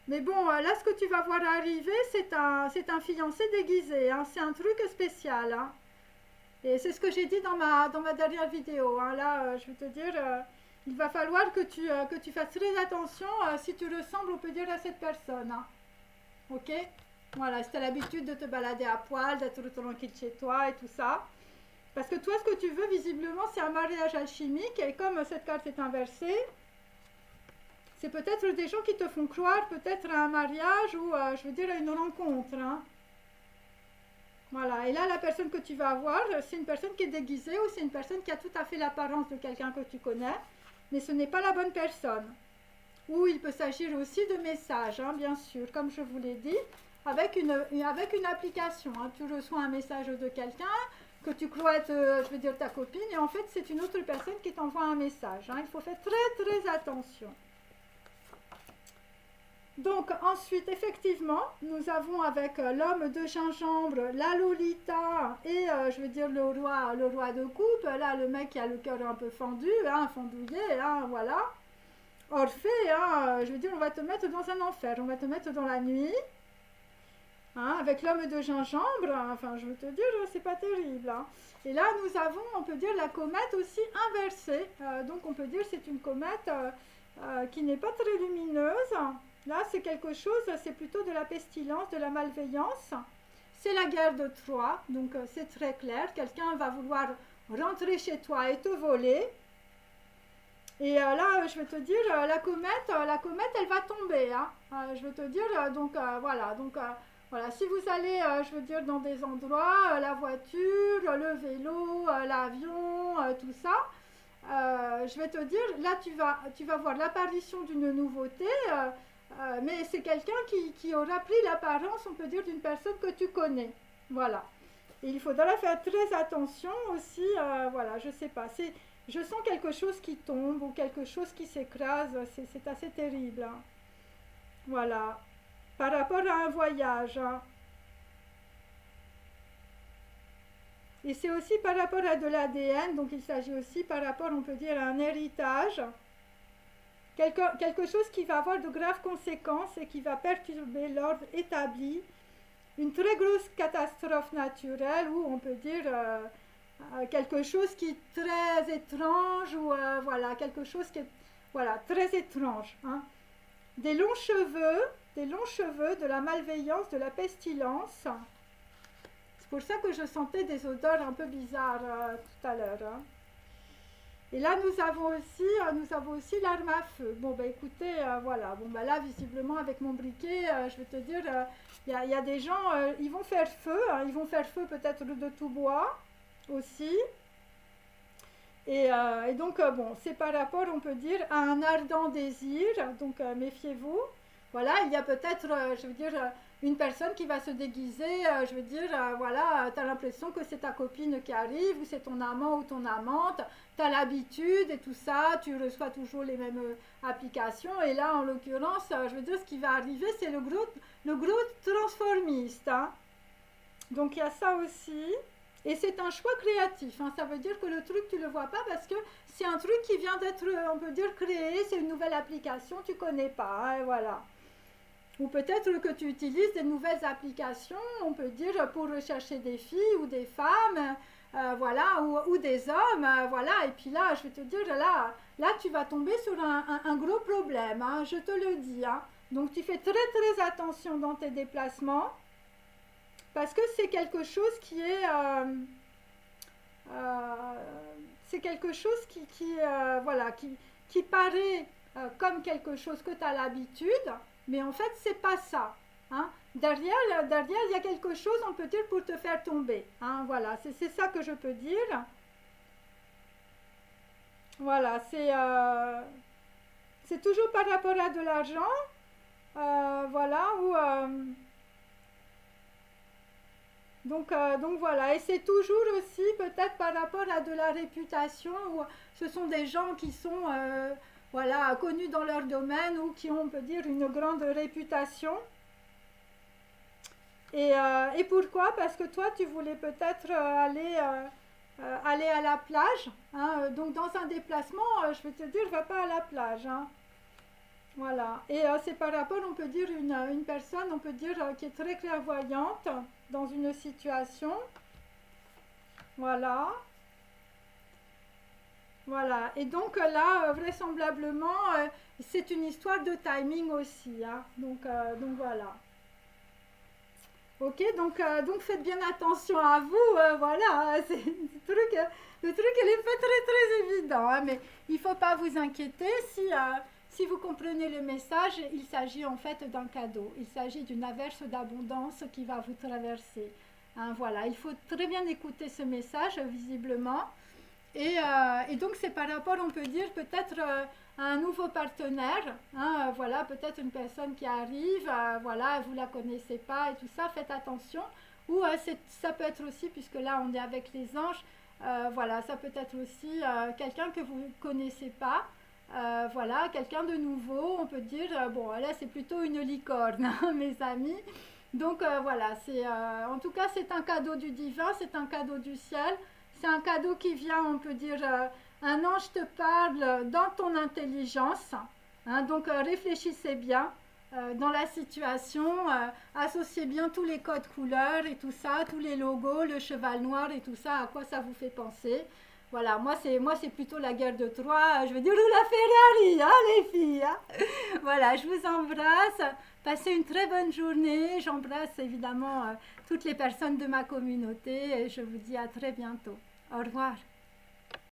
Mais bon, là, ce que tu vas voir arriver, c'est un fiancé déguisé, hein. C'est un truc spécial, hein. Et c'est ce que j'ai dit dans ma dernière vidéo, hein. Là, je vais te dire, il va falloir que tu fasses très attention si tu ressembles, on peut dire, à cette personne, hein. Ok? Voilà, si tu as l'habitude de te balader à poil, d'être tranquille chez toi et tout ça. Parce que toi, ce que tu veux, visiblement, c'est un mariage alchimique. Et comme cette carte est inversée, c'est peut-être des gens qui te font croire peut-être à un mariage ou, je veux dire, à une rencontre, hein. Voilà, et là, la personne que tu vas avoir, c'est une personne qui est déguisée ou c'est une personne qui a tout à fait l'apparence de quelqu'un que tu connais, mais ce n'est pas la bonne personne. Ou il peut s'agir aussi de messages, hein, bien sûr, comme je vous l'ai dit, avec une application, hein. Tu reçois un message de quelqu'un que tu crois être, je veux dire, ta copine, et en fait, c'est une autre personne qui t'envoie un message, hein. Il faut faire très, très attention. Donc ensuite, effectivement, nous avons avec l'homme de gingembre, la Lolita et je veux dire le roi de coupe. Là, le mec qui a le cœur un peu fendu, hein, fendouillé, hein, voilà. Orphée, hein, je veux dire, on va te mettre dans un enfer, on va te mettre dans la nuit. Hein, avec l'homme de gingembre, enfin, je veux te dire, c'est pas terrible, hein. Et là, nous avons, on peut dire, la comète aussi inversée. Donc, on peut dire c'est une comète qui n'est pas très lumineuse. Là, c'est quelque chose, c'est plutôt de la pestilence, de la malveillance. C'est la guerre de Troie, donc c'est très clair. Quelqu'un va vouloir rentrer chez toi et te voler. Et là, je vais te dire, la comète, elle va tomber, hein. Je vais te dire, donc voilà. Donc voilà, si vous allez, je veux dire, dans des endroits, la voiture, le vélo, l'avion, tout ça, je vais te dire, là, tu vas voir l'apparition d'une nouveauté. Mais c'est quelqu'un qui aura pris l'apparence, on peut dire, d'une personne que tu connais. Voilà. Et il faudra faire très attention aussi, voilà, je sais pas, je sens quelque chose qui tombe ou quelque chose qui s'écrase, c'est assez terrible, hein. Voilà. Par rapport à un voyage, hein. Et c'est aussi par rapport à de l'ADN, donc il s'agit aussi par rapport, on peut dire, à un héritage. Quelque chose qui va avoir de graves conséquences et qui va perturber l'ordre établi. Une très grosse catastrophe naturelle ou on peut dire quelque chose qui est très étrange ou voilà, quelque chose qui est voilà, très étrange, hein. Des longs cheveux, de la malveillance, de la pestilence. C'est pour ça que je sentais des odeurs un peu bizarres tout à l'heure, hein. Et là, nous avons aussi l'arme à feu. Bon, bah écoutez, voilà. Bon, bah là, visiblement, avec mon briquet, je vais te dire, il y a des gens, ils vont faire feu. Hein, ils vont faire feu peut-être de tout bois aussi. Et donc, bon, c'est par rapport, on peut dire, à un ardent désir. Donc, méfiez-vous. Voilà, il y a peut-être, je veux dire, une personne qui va se déguiser, je veux dire, voilà, tu as l'impression que c'est ta copine qui arrive, ou c'est ton amant ou ton amante, tu as l'habitude et tout ça, tu reçois toujours les mêmes applications, et là, en l'occurrence, je veux dire, ce qui va arriver, c'est le gros transformiste, hein. Donc, il y a ça aussi. Et c'est un choix créatif, hein. Ça veut dire que le truc, tu ne le vois pas parce que c'est un truc qui vient d'être, on peut dire, créé, c'est une nouvelle application, tu ne connais pas, hein, voilà. Ou peut-être que tu utilises des nouvelles applications, on peut dire, pour rechercher des filles ou des femmes, voilà, ou des hommes, voilà. Et puis là, je vais te dire, là tu vas tomber sur un gros problème, hein, je te le dis, hein. Donc tu fais très très attention dans tes déplacements, parce que c'est quelque chose qui est... c'est quelque chose voilà, qui paraît comme quelque chose que tu as l'habitude, mais en fait, c'est pas ça, hein. Derrière, il y a quelque chose, on peut dire, pour te faire tomber, hein, voilà, c'est ça que je peux dire. Voilà, c'est toujours par rapport à de l'argent, voilà, ou... donc voilà, et c'est toujours aussi peut-être par rapport à de la réputation, où ce sont des gens qui sont voilà, connus dans leur domaine ou qui ont, on peut dire, une grande réputation. Et pourquoi? Parce que toi, tu voulais peut-être aller aller à la plage. Hein. Donc dans un déplacement, je vais te dire, va pas à la plage. Hein. Voilà. Et c'est par rapport, on peut dire, une personne, on peut dire, qui est très clairvoyante dans une situation. Voilà. Voilà. Et donc là, vraisemblablement, c'est une histoire de timing aussi. Hein. Donc voilà. Ok, donc faites bien attention à vous, voilà, le truc, il est pas très très évident, hein, mais il ne faut pas vous inquiéter si vous comprenez le message, il s'agit en fait d'un cadeau, il s'agit d'une averse d'abondance qui va vous traverser. Hein, voilà, il faut très bien écouter ce message visiblement. Et donc c'est par rapport, on peut dire, peut-être à un nouveau partenaire, hein, voilà, peut-être une personne qui arrive, voilà, vous ne la connaissez pas et tout ça, faites attention. Ou ça peut être aussi, puisque là on est avec les anges, voilà, ça peut être aussi quelqu'un que vous ne connaissez pas, voilà, quelqu'un de nouveau, on peut dire, bon, là c'est plutôt une licorne, hein, mes amis. Donc voilà, en tout cas c'est un cadeau du divin, c'est un cadeau du ciel. C'est un cadeau qui vient, on peut dire, un ange te parle dans ton intelligence. Hein, donc réfléchissez bien dans la situation, associez bien tous les codes couleurs et tout ça, tous les logos, le cheval noir et tout ça, à quoi ça vous fait penser. Voilà, moi c'est plutôt la guerre de Troie, je veux dire, ou la Ferrari, hein, les filles. Hein. Voilà, je vous embrasse, passez une très bonne journée, j'embrasse évidemment toutes les personnes de ma communauté et je vous dis à très bientôt. Au revoir.